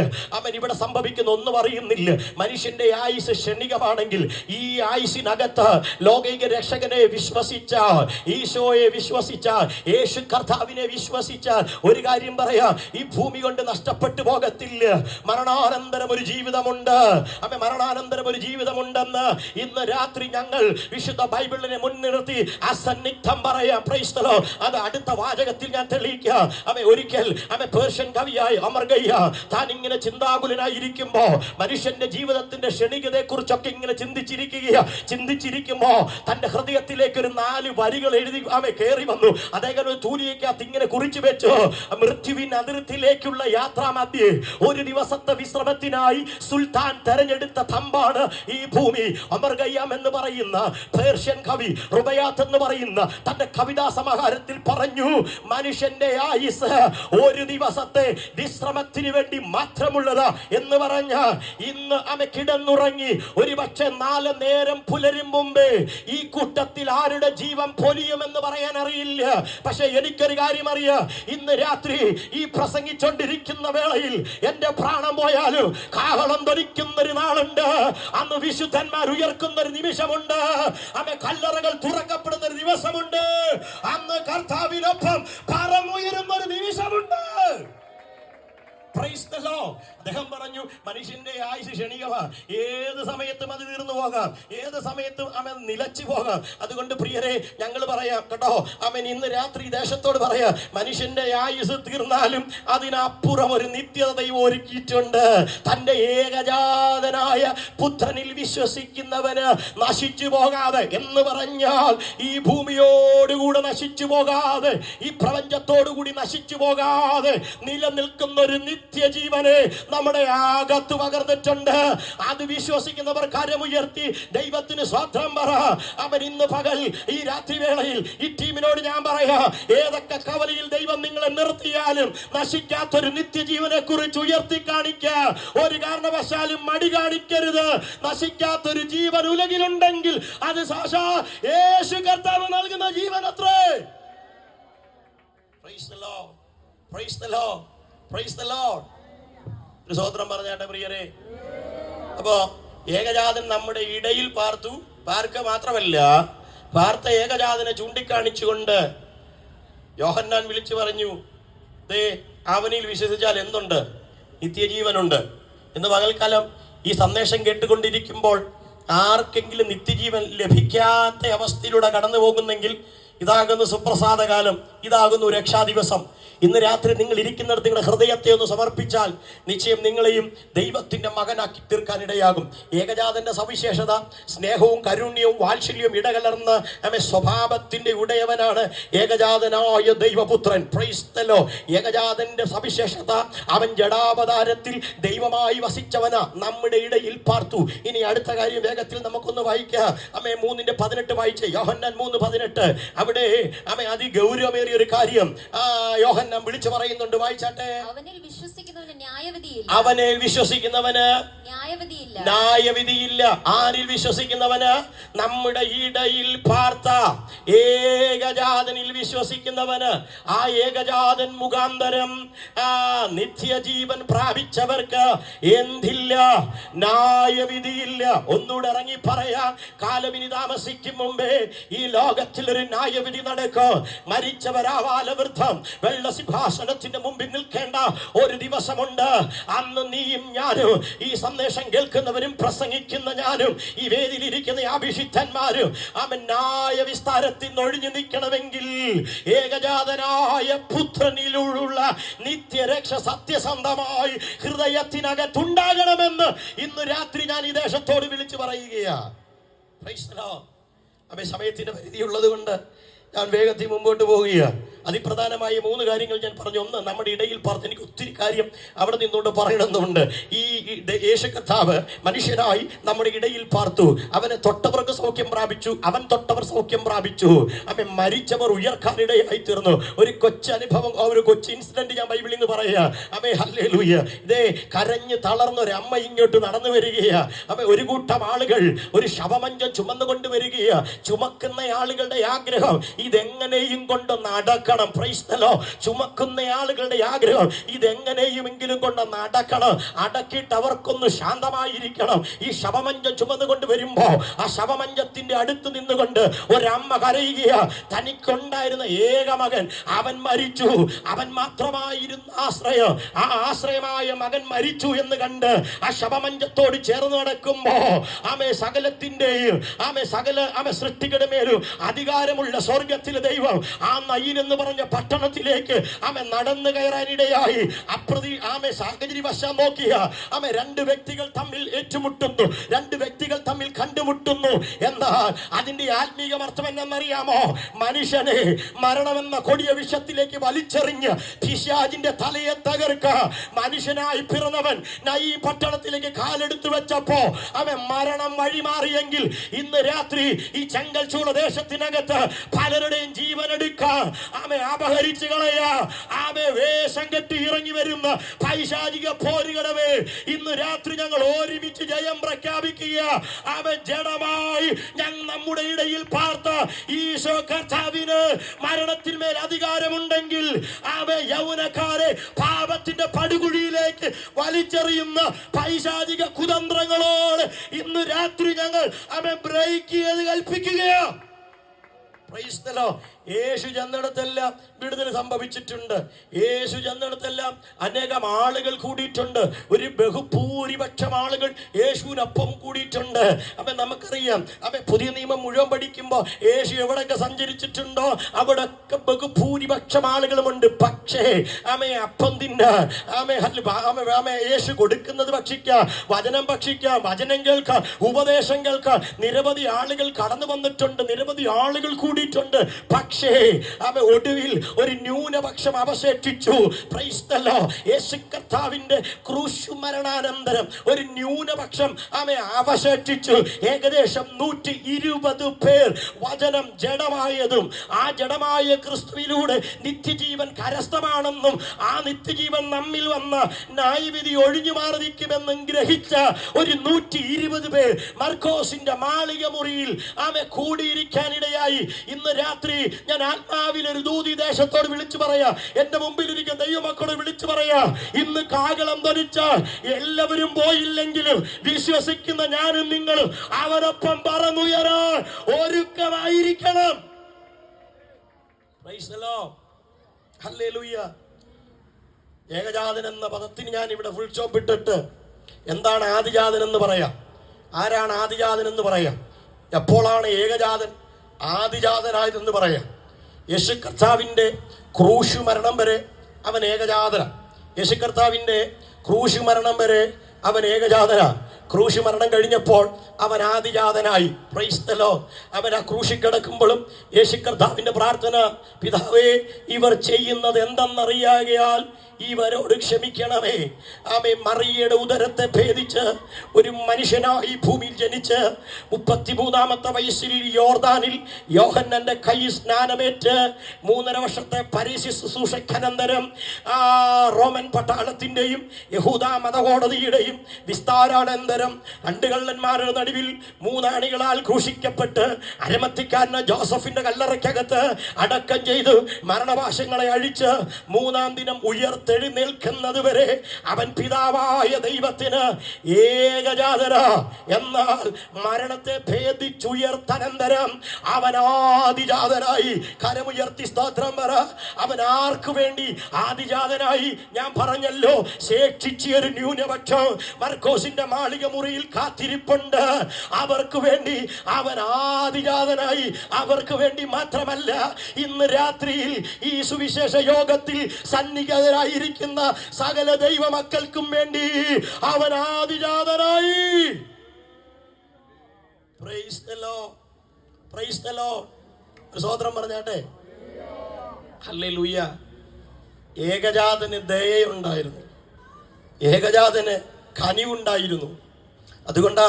ഇവിടെ സംഭവിക്കുന്ന ഒന്നും അറിയുന്നില്ല. മനുഷ്യന്റെ ആയുസ് ക്ഷണികമാണെങ്കിൽ ഈ ആയുസിനകത്ത് ലൗകിക രക്ഷകനെ വിശ്വസിച്ചാൽ, ഈശോയെ വിശ്വസിച്ചാൽ, യേശു കർത്താവിനെ വിശ്വസിച്ചാൽ, ഒരു കാര്യം പറയാം, ഈ ഭൂമി കൊണ്ട് നഷ്ടപ്പെട്ടു പോകത്തില്ല. മരണാനന്തരം ഒരു ജീവിതമുണ്ട്. മരണാനന്തരം ഒരു ജീവിതമുണ്ടെന്ന് ഇന്ന് രാത്രി ഞങ്ങൾ വിശുദ്ധ ബൈബിളിനെ മുൻനിർത്തി അസന്നിഗ്ധം പറയാം. Price the Lord. അത് അടുത്ത വാചകത്തിൽ ഞാൻ തെളിയിക്കാം. ഒരിക്കൽ പേർഷ്യൻ കവിയായി അമർ ഖയ്യാം താൻ ഇങ്ങനെ ചിന്താകുലനായിരിക്കുമ്പോ, മനുഷ്യന്റെ ജീവിതത്തിന്റെ ക്ഷണികതയെ കുറിച്ചൊക്കെ ഇങ്ങനെ ചിന്തിച്ചിരിക്കുമ്പോ തന്റെ ഹൃദയത്തിലേക്ക് ഒരു 4 വരികൾ എഴുതി കയറി വന്നു. അദ്ദേഹം ഒരു തൂലികയ്ക്കകത്ത് ഇങ്ങനെ കുറിച്ചു വെച്ചു, മൃത്യുവിൻ അതിർത്തിയിലേക്കുള്ള യാത്രാമധ്യേ ഒരു ദിവസത്തെ വിശ്രമത്തിനായി സുൽത്താൻ തെരഞ്ഞെടുത്ത തമ്പാണ് ഈ ഭൂമി. അമർ ഖയ്യാം എന്ന് പറയുന്ന പേർഷ്യൻ കവി, റുബയാത്ത് എന്ന് പറയുന്ന തന്റെ കവിതാ സമാഹാരത്തിൽ പറഞ്ഞു, മനുഷ്യന്റെ ആയുസ് ഒരു ദിവസത്തെ വിശ്രമത്തിന് വേണ്ടി മാത്രമുള്ളതാ എന്ന് പറഞ്ഞ ഇന്ന് കിടന്നുറങ്ങി ഒരുപക്ഷെ 4 നേരം പുലരും മുമ്പേ ഈ കൂട്ടത്തിൽ ആരുടെ ജീവൻ പൊലിയുമെന്ന് പറയാൻ അറിയില്ല. പക്ഷെ എനിക്കൊരു കാര്യം അറിയാം, ഇന്ന് രാത്രി ഈ പ്രസംഗിച്ചോണ്ടിരിക്കുന്ന വേളയിൽ എന്റെ പ്രാണം പോയാലും കാഹളം ധരിക്കുന്ന ഒരു നാളുണ്ട്. അന്ന് വിശുദ്ധന്മാർ ഉയർക്കുന്ന ഒരു നിമിഷമുണ്ട്. കല്ലറകൾ തുറക്കപ്പെടുന്ന ഒരു ദിവസമുണ്ട്. അന്ന് കർത്താവിനൊപ്പം പറമുയരുന്ന ഒരു നിമിഷമുണ്ട്. Price the Lord. അദ്ദേഹം പറഞ്ഞു, മനുഷ്യന്റെ ആയുസ് ക്ഷണികമാ. ഏത് സമയത്തും അത് തീർന്നു പോകാം, ഏത് സമയത്തും നിലച്ചു പോകാം. അതുകൊണ്ട് പ്രിയരെ, ഞങ്ങൾ പറയാം കേട്ടോ, ഇന്ന് രാത്രി ദേശത്തോട് പറയാം, മനുഷ്യന്റെ ആയുസ് തീർന്നാലും അതിനപ്പുറം ഒരു നിത്യത ദൈവം ഒരുക്കിയിട്ടുണ്ട്. തന്റെ ഏകജാതനായ പുത്രനിൽ വിശ്വസിക്കുന്നവന് നശിച്ചു പോകാതെ എന്ന് പറഞ്ഞാൽ, ഈ ഭൂമിയോടുകൂടെ നശിച്ചു പോകാതെ, ഈ പ്രപഞ്ചത്തോടുകൂടി നശിച്ചു പോകാതെ നിലനിൽക്കുന്ന ഒരു നിത്യജീവനെ നമ്മുടെ അകത്ത് പകർന്നിട്ടുണ്ട്. അത് വിശ്വസിക്കുന്നവർ കരമുയർത്തി ദൈവത്തിന് സ്വത്രം പറ. ഇന്ന് പകൽ ഈ രാത്രി വേളയിൽ ഈ ടീമിനോട് ഞാൻ പറയാ, ഏതൊക്കെ കവലയിൽ ദൈവം നിങ്ങളെ നിർത്തിയാലും നശിക്കാത്തൊരു നിത്യജീവനെ കുറിച്ച് ഉയർത്തി കാണിക്കുക. ഒരു കാരണവശാലും മടി കാണിക്കരുത്. നശിക്കാത്തൊരു ജീവൻ ഉലകിലുണ്ടെങ്കിൽ അത് സാക്ഷാ യേശു കർത്താവ് നൽകുന്ന ജീവൻ അത്രേ. Price the Lord, praise the Lord, praise the Lord. ഒരു സ്തോത്രം പറഞ്ഞാട്ടെ പ്രിയരെ. അപ്പോ ഏകജാതൻ നമ്മുടെ ഇടയിൽ പാർത്തു. പാർക്ക മാത്രമല്ല, പാർത്ത ഏകജാതനെ ചൂണ്ടിക്കാണിച്ചുകൊണ്ട് യോഹന്നാൻ വിളിച്ചു പറഞ്ഞു, ദേ അവനിൽ വിശ്വസിച്ചാൽ എന്തുണ്ട്? നിത്യജീവനുണ്ട്. ഇന്ന് പകൽക്കാലം ഈ സന്ദേശം കേട്ടുകൊണ്ടിരിക്കുമ്പോൾ ആർക്കെങ്കിലും നിത്യജീവൻ ലഭിക്കാത്ത അവസ്ഥയിലൂടെ കടന്നു പോകുന്നെങ്കിൽ ഇതാകുന്നു സുപ്രസാദ കാലം, ഇതാകുന്നു രക്ഷാദിവസം. ഇന്ന് രാത്രി നിങ്ങൾ ഇരിക്കുന്നിടത്ത് നിങ്ങളുടെ ഹൃദയത്തെ ഒന്ന് സമർപ്പിച്ചാൽ നിശ്ചയം നിങ്ങളെയും ദൈവത്തിന്റെ മകനാക്കി തീർക്കാനിടയാകും. ഏകജാതന്റെ സവിശേഷത സ്നേഹവും കരുണ്യവും വാത്സല്യവും ഇടകലർന്ന സ്വഭാവത്തിന്റെ ഉടയവനാണ് ഏകജാതനായ ദൈവപുത്രൻ. Price the Lord. ഏകജാതന്റെ സവിശേഷത അവൻ ജഡാവതാരത്തിൽ ദൈവമായി വസിച്ചവനാ, നമ്മുടെ ഇടയിൽ പാർത്തു. ഇനി അടുത്ത കാര്യം വേഗത്തിൽ നമുക്കൊന്ന് വായിക്കാം. 3:18 വായിച്ചേ. യോഹന്നാൻ 3:18. അവിടെ അതിഗൗരവമേറിയ ഒരു കാര്യം യോഹന്നാൻ വിളിച്ചു പറയുന്നുണ്ട്. വായിച്ചാട്ടെ. അവനിൽ വിശ്വസിക്കുന്നവന് ന്യായവിധിയില്ല. അവനിൽ വിശ്വസിക്കുന്നവന് ന്യായവിധിയില്ല. ന്യായവിധിയില്ല. ആരിൽ വിശ്വസിക്കുന്നവന്? നമ്മുടെ ഇടയിൽ പാർത്ത ഏകജാതനിൽ വിശ്വസിക്കുന്നവന്. ആ ഏകജാതൻ മുഖാന്തരം നിത്യജീവൻ പ്രാപിച്ചവർക്ക് എന്തില്ല? ന്യായവിധിയില്ല. ഒന്നുകൂടെ ഇറങ്ങി പറയാ. കാലമിനി താമസിക്കും മുമ്പേ ഈ ലോകത്തിൽ ഒരു ന്യായവിധി നടക്കും. മരിച്ചവരാവാല വൃദ്ധം വെള്ള സിംഹാസനത്തിന്റെ മുമ്പിൽ നിൽക്കേണ്ട ഒരു ദിവസമുണ്ട്. അന്ന് നീയും ഞാനും, ഈ സന്ദേശം കേൾക്കുന്നവരും പ്രസംഗിക്കുന്ന ഞാനും, ഈ വേദിയിലിരിക്കുന്ന അഭിഷിക്തന്മാരും ന്യായ വിസ്താരത്തിൽ നിന്ന് ഒഴിഞ്ഞു നിൽക്കണമെങ്കിൽ ഏകജാതനായ പുത്രനിലുള്ള നിത്യരക്ഷ സത്യസന്ധമായി ഹൃദയത്തിനകത്തുണ്ടാകണമെന്ന് ഇന്ന് രാത്രി ഞാൻ ഈ ദേശത്തോട് വിളിച്ചു പറയുകയാണ്. സമയത്തിന്റെ പരിധിയുള്ളത് കൊണ്ട് ഞാൻ വേഗത്തിൽ മുമ്പോട്ട് പോവുകയാണ്. അതിപ്രധാനമായ 3 കാര്യങ്ങൾ ഞാൻ പറഞ്ഞു. ഒന്ന്, നമ്മുടെ ഇടയിൽ പാർത്ത്. എനിക്ക് ഒത്തിരി കാര്യം അവിടെ നിന്നുകൊണ്ട് പറയണമെന്നുണ്ട്. ഈ യേശു കർത്താവ് മനുഷ്യനായി നമ്മുടെ ഇടയിൽ പാർത്തു. അവനെ തൊട്ടവർക്ക് സൗഖ്യം പ്രാപിച്ചു, അവൻ തൊട്ടവർ സൗഖ്യം പ്രാപിച്ചു. അവൻ മരിച്ചവർ ഉയർക്കാനിടയായി തീർന്നു. ഒരു കൊച്ചനുഭവം, ഒരു കൊച്ചു ഇൻസിഡന്റ് ഞാൻ ബൈബിളിൽ നിന്ന് പറയാ. ഹല്ലേലൂയ. ഇതേ കരഞ്ഞ് തളർന്ന ഒരു അമ്മ ഇങ്ങോട്ട് നടന്നു വരികയാ. ഒരു കൂട്ടം ആളുകൾ ഒരു ശവമഞ്ചം ചുമന്നുകൊണ്ട് വരികയാ. ചുമക്കുന്ന ആളുകളുടെ ആഗ്രഹം ഇതെങ്ങനെയും കൊണ്ട് നടക്കണം. Price the Lord. ചുമക്കുന്ന ആളുകളുടെ ആഗ്രഹം ഇതെങ്ങനെയുമെങ്കിലും കൊണ്ട് നടക്കണം. അടക്കിയിട്ട് അവർക്കൊന്ന് ശാന്തമായിരിക്കണം. ഈ ശവമഞ്ചം ചുമന്നുകൊണ്ട് വരുമ്പോ ആ ശവമഞ്ചത്തിന്റെ അടുത്ത് നിന്നുകൊണ്ട് ഒരമ്മ കരയുകയാ. തനിക്കുണ്ടായിരുന്ന ഏക മകൻ അവൻ മരിച്ചു. അവൻ മാത്രമായിരുന്ന ആശ്രയം, ആ ആശ്രയമായ മകൻ മരിച്ചു എന്ന് കണ്ട് ആ ശവമഞ്ചത്തോട് ചേർന്ന് നടക്കുമ്പോ സകലത്തിന്റെയും സകല സൃഷ്ടികളുടെ മേലും അധികാരമുള്ള സ്വർഗത്തിലെ ദൈവം ആ നയീൻ എന്ന് പറഞ്ഞ പട്ടണത്തിലേക്ക് നടന്നു കയറാനിടയായി. സാഹചര്യവശാൽ നോക്കിയ 2 വ്യക്തികൾ തമ്മിൽ ഏറ്റുമുട്ടുന്നു, 2 വ്യക്തികൾ തമ്മിൽ കണ്ടുമുട്ടുന്നു. എന്നാൽ അതിന്റെ ആത്മീക അർത്ഥം എന്നറിയാമോ? മനുഷ്യനെ മരണമെന്ന കൊടിയ വിഷത്തിലേക്ക് വലിച്ചെറിഞ്ഞ് പിശാചിന്റെ തലയെ തകർക്ക മനുഷ്യനായി പിറന്നവൻ ഈ പട്ടണത്തിലേക്ക് കാലെടുത്തു വെച്ചപ്പോ അവൻ മരണം വഴിമാറിയെങ്കിൽ ഇന്ന് രാത്രി ഈ ചെങ്കൽച്ചൂള ദേശത്തിനകത്ത് പലരുടെയും ജീവനെടുക്കാൻ അപഹരിച്ചു കളയാ. വേഷം കെട്ടി ഇറങ്ങി വരുന്ന പൈശാചിക പോരുകളെ ഇന്ന് രാത്രി ഞങ്ങൾ ഒരുമിച്ച് ജയം പ്രഖ്യാപിക്കുക. ജഡമായി ഞങ്ങൾ നമ്മുടെ ഇടയിൽ പാർത്ത ഈശോ കർത്താവിന് മരണത്തിന്മേൽ അധികാരമുണ്ടെങ്കിൽ യൗവനക്കാരെ പാപത്തിന്റെ പടുകുഴിയിലേക്ക് വലിച്ചെറിയുന്ന പൈശാചിക കുതന്ത്രങ്ങളോട് ഇന്ന് രാത്രി ഞങ്ങൾ ബ്രേക്ക് ചെയ്ത് കൽപ്പിക്കുകയാണ്. Praise the Lord. യേശു ചെന്നിടത്തെല്ലാം വിടുതൽ സംഭവിച്ചിട്ടുണ്ട്. യേശു ചെന്നിടത്തെല്ലാം അനേകം ആളുകൾ കൂടിയിട്ടുണ്ട്. ഒരു ബഹുഭൂരിപക്ഷം ആളുകൾ യേശുവിനൊപ്പം കൂടിയിട്ടുണ്ട്. നമുക്കറിയാം പുതിയ നിയമം മുഴുവൻ പഠിക്കുമ്പോൾ യേശു എവിടെയൊക്കെ സഞ്ചരിച്ചിട്ടുണ്ടോ അവിടെയൊക്കെ ബഹുഭൂരിപക്ഷം ആളുകളുമുണ്ട്. പക്ഷേ അപ്പം തിന്നാൻ യേശു കൊടുക്കുന്നത് ഭക്ഷിക്കാം, വചനം ഭക്ഷിക്കാം, വചനം കേൾക്കാം, ഉപദേശം കേൾക്കാം. നിരവധി ആളുകൾ കടന്നു വന്നിട്ടുണ്ട്, നിരവധി ആളുകൾ കൂടിയിട്ടുണ്ട്. പക്ഷേ ഒടുവിൽ ഒരു ന്യൂനപക്ഷം അവശേഷിച്ചു. Praise the Lord. യേശു കർത്താവിന്റെ ക്രൂശ് മരണാനന്തരം ഒരു ന്യൂനപക്ഷം അവശേഷിച്ചു. ഏകദേശം 120 പേർ വചനം ജഡമായതും ആ ജഡമായ ക്രിസ്തുവിലൂടെ നിത്യജീവൻ കരസ്ഥമാണെന്നും ആ നിത്യജീവൻ നമ്മിൽ വന്ന ന്യായവിധി ഒഴിഞ്ഞു മാറി നിൽക്കുമെന്നും ഗ്രഹിച്ച ഒരു 120 പേർ മർക്കോസിന്റെ മാളിക മുറിയിൽ കൂടിയിരിക്കാനിടയായി. ഇന്ന് രാത്രി ഞാൻ ആത്മാവിൽ ഒരു ദൂതി ദേശത്തോട് വിളിച്ചു പറയാ, എന്റെ മുമ്പിൽ ഇരിക്കുന്ന ദൈവമക്കളോട് വിളിച്ചു പറയാ, ഇന്ന് കാഹളം ധരിച്ച എല്ലാവരും പോയില്ലെങ്കിലും വിശ്വസിക്കുന്ന ഞാനും നിങ്ങളും അവരൊപ്പം പറന്നുയരാൻ ഒരുക്കമായിരിക്കണം. Praise the Lord. ഹല്ലേലൂയ. ഏകജാതൻ എന്ന പദത്തിന് ഞാൻ ഇവിടെ ഫുൾ സ്റ്റോപ്പ് ഇട്ടിട്ട് എന്താണ് ആദിജാതൻ എന്ന് പറയാം. ആരാണ് ആദിജാതൻ എന്ന് പറയാം? എപ്പോഴാണ് ഏകജാതൻ ആദിജാതനായതെന്ന് പറയാം? യേശു കർത്താവിൻ്റെ ക്രൂശ് മരണം വരെ അവൻ ഏകജാതന. യേശു കർത്താവിൻ്റെ ക്രൂശ് മരണം വരെ അവൻ ഏകജാതന. ക്രൂശ് മരണം കഴിഞ്ഞപ്പോൾ അവൻ ആദിജാതനായി. Praise the Lord. അവൻ ആ ക്രൂശിൽ കിടക്കുമ്പോഴും യേശു കർത്താവിൻ്റെ പ്രാർത്ഥന, പിതാവേ, ഇവർ ചെയ്യുന്നത് എന്തെന്നറിയാകയാൽ ഇവരോട് ക്ഷമിക്കണമേ. ആമേ. മറിയയുടെ ഉദരത്തെ ഭേദിച്ച് ഒരു മനുഷ്യനായി ഭൂമിയിൽ ജനിച്ച് 33-ാമത്തെ വയസ്സിൽ യോർദാനിൽ യോഹന്നാന്റെ കൈ സ്നാനമേറ്റ് 3.5 വർഷത്തെ പരീക്ഷ ശുശ്രൂഷയ്ക്കനന്തരം റോമൻ പട്ടാളത്തിൻ്റെയും യഹൂദ മതകോടതിയുടെയും വിസ്താരാനന്തരം 2 കള്ളന്മാരുടെ നടുവിൽ 3 അണികളാൽ ക്രൂശിക്കപ്പെട്ട് അരമത്തിക്കാരന് ജോസഫിന്റെ കല്ലറയ്ക്കകത്ത് അടക്കം ചെയ്ത് മരണവാശങ്ങളെ അഴിച്ച് 3-ാം ദിനം ഉയർത്തെഴുന്നേൽക്കുന്നത് വരെ അവൻ പിതാവായ ദൈവത്തിന് ഏകജാതന. എന്നാൽ മരണത്തെ ഭേദിച്ചുയർത്തനന്തരം അവൻ ആദിജാതനായി. കരമുയർത്തി സ്തോത്രം പറ. അവൻ ആർക്കു വേണ്ടി ആദിജാതനായി? ഞാൻ പറഞ്ഞല്ലോ, ശേഷിച്ച ഒരു ന്യൂനപക്ഷം മർക്കോസിന്റെ മാളിക മുറിയിൽ കാത്തിരിപ്പുണ്ട്. അവർക്ക് വേണ്ടി അവൻ ആദിജാതനായി. അവർക്ക് വേണ്ടി മാത്രമല്ല, ഇന്ന് രാത്രിയിൽ ഈ സുവിശേഷ യോഗത്തിൽ സന്നിഹിതരായിരിക്കുന്ന സകല ദൈവ മക്കൾക്കും വേണ്ടി അവൻ ആദിജാതനായി. Praise the Lord. Praise the Lord. ഒരു സ്തോത്രം പറഞ്ഞാട്ടെ. ഹല്ലേലൂയ. ഏകജാതന് ദയയുണ്ടായിരുന്നു, ഏകജാതന് കനിവുണ്ടായിരുന്നു. അതുകൊണ്ടാ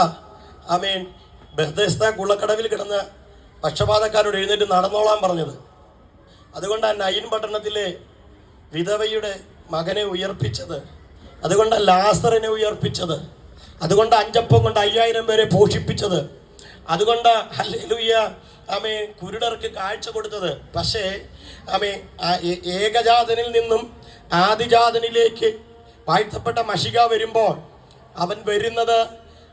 ആമേൻ ബെഥെസ്ദ കുളക്കടവിൽ കിടന്ന പക്ഷപാതക്കാരോട് എഴുന്നേറ്റ് നടന്നോളാൻ പറഞ്ഞത്. അതുകൊണ്ടാണ് നയിൻ പട്ടണത്തിലെ വിധവയുടെ മകനെ ഉയർപ്പിച്ചത്. അതുകൊണ്ടാണ് ലാസറിനെ ഉയർപ്പിച്ചത്. അതുകൊണ്ട് 5 അപ്പം കൊണ്ട് 5000 പേരെ പോഷിപ്പിച്ചത്. അതുകൊണ്ട് ഹല്ലേലൂയ ആമേ കുരുടർക്ക് കാഴ്ച കൊടുത്തത്. പക്ഷേ ആമേ ഏകജാതനിൽ നിന്നും ആദിജാതനിലേക്ക് വാഴ്ത്തപ്പെട്ട മഷിക വരുമ്പോൾ അവൻ വരുന്നത്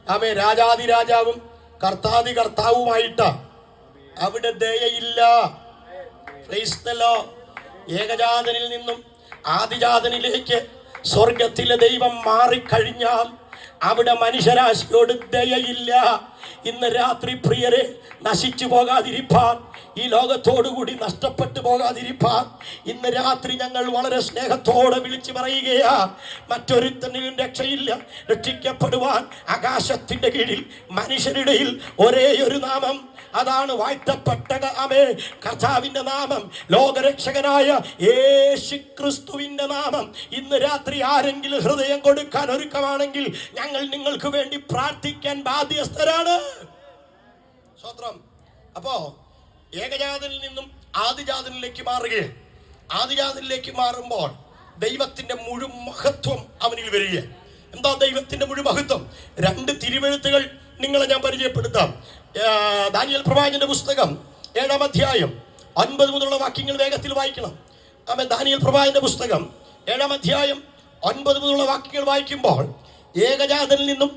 ആമേ രാജാതിരാജാവും കർത്താതി കർത്താവുമായിട്ടാ. അവിടെ ദയയില്ല. Praise the Lord. ഏകജാതനിൽ നിന്നും ആദിജാതനിലേക്ക് സ്വർഗത്തിലെ ദൈവം മാറിക്കഴിഞ്ഞാൽ അവിടെ മനുഷ്യരാശിയോട് ദയയില്ല. ഇന്ന് രാത്രി പ്രിയരെ, നശിച്ചു പോകാതിരിപ്പാൻ, ഈ ലോകത്തോടുകൂടി നഷ്ടപ്പെട്ടു പോകാതിരിപ്പാൻ ഇന്ന് രാത്രി ഞങ്ങൾ വളരെ സ്നേഹത്തോടെ വിളിച്ചു പറയുകയാ, മറ്റൊരുത്തനും രക്ഷയില്ല. രക്ഷിക്കപ്പെടുവാൻ ആകാശത്തിന്റെ കീഴിൽ മനുഷ്യരുടെയിൽ ഒരേ ഒരു നാമം, അതാണ് വാഴ്ത്തപ്പെട്ട കർത്താവിന്റെ നാമം, ലോകരക്ഷകനായ യേശു ക്രിസ്തുവിന്റെ നാമം. ഇന്ന് രാത്രി ആരെങ്കിലും ഹൃദയം കൊടുക്കാൻ ഒരുക്കമാണെങ്കിൽ ഞങ്ങൾ നിങ്ങൾക്ക് വേണ്ടി പ്രാർത്ഥിക്കാൻ ബാധ്യസ്ഥരാണ്. സ്തോത്രം. അപ്പോ ഏകജാതനിൽ നിന്നും ആദിജാതനിലേക്ക് മാറുകയാണ്. ആദിജാതനിലേക്ക് മാറുമ്പോൾ ദൈവത്തിന്റെ മുഴു മഹത്വം അവനിൽ വരിക. എന്താ ദൈവത്തിന്റെ മുഴു മഹത്വം? 2 തിരുവെഴുത്തുകൾ നിങ്ങളെ ഞാൻ പരിചയപ്പെടുത്താം. ദാനിയേൽ പ്രവാചകന്റെ പുസ്തകം 7-ാം അധ്യായം 9 മുതലുള്ള വാക്യങ്ങൾ വേഗത്തിൽ വായിക്കണം. ദാനിയേൽ പ്രവാചകന്റെ പുസ്തകം 7-ാം അധ്യായം 9 മുതലുള്ള വാക്യങ്ങൾ വായിക്കുമ്പോൾ ഏകജാതനിൽ നിന്നും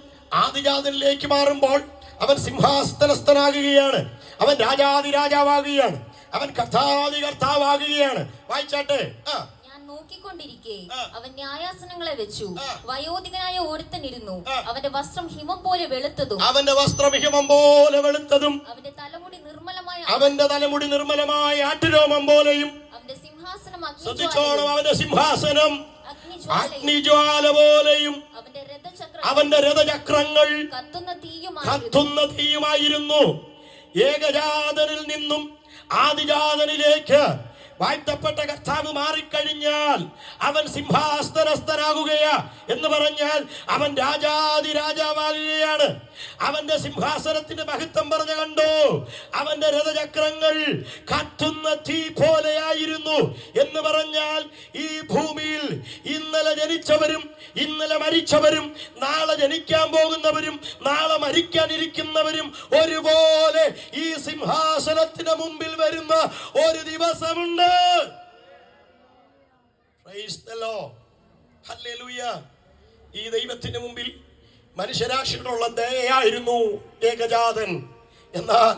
ആദിജാതനിലേക്ക് മാറുമ്പോൾ അവൻ സിംഹാസനസ്ഥനാകുകയാണ്, അവൻ രാജാതിരാജാവാകുകയാണ്, അവൻ കർത്താതി കർത്താവാകുകയാണ്. വായിച്ചാട്ടെ. നോക്കിക്കൊണ്ടിരിക്കെ അവൻ ന്യായാസനങ്ങളെ വെച്ചു, വയോധികനായ ഒരുത്തനിരുന്നു, അവന്റെ വസ്ത്രം ഹിമം പോലെ വെളുത്തതും, അവന്റെ വസ്ത്രം ഹിമം പോലെ വെളുത്തതും, അവന്റെ തലമുടി നിർമ്മലമായ ആട്ടുരോമം പോലെയും, അവന്റെ സിംഹാസനം അവന്റെ സിംഹാസനം അഗ്നിജ്വാല പോലെയും, അവന്റെ രഥചക്രങ്ങൾ കത്തുന്ന തീയുമായിരുന്നു. ഏകജാതനിൽ നിന്നും ആദിജാതനിലേക്ക് വാഴ്ത്തപ്പെട്ട കർത്താവ് മാറിക്കഴിഞ്ഞാൽ അവൻ സിംഹാസനസ്ഥനാകുകയാ. എന്ന് പറഞ്ഞാൽ അവൻ രാജാതിരാജാവാകുകയാണ്. അവന്റെ സിംഹാസനത്തിന്റെ മഹത്വം പറഞ്ഞു കണ്ടോ? അവന്റെ രഥചക്രങ്ങൾ കത്തുന്ന തീ പോലെയായിരുന്നു. എന്ന് പറഞ്ഞാൽ ഈ ഭൂമിയിൽ ഇന്നലെ ജനിച്ചവരും ഇന്നലെ മരിച്ചവരും നാളെ ജനിക്കാൻ പോകുന്നവരും നാളെ മരിക്കാനിരിക്കുന്നവരും ഒരുപോലെ ഈ സിംഹാസനത്തിന് മുമ്പിൽ വരുന്ന ഒരു ദിവസമുണ്ട്. Praise the Lord. ഹല്ലേലൂയ. ഈ ദൈവത്തിന് മുമ്പിൽ മനുഷ്യരാശിയോടുള്ള ദയയായിരുന്നു ഏകജാതൻ. എന്നാൽ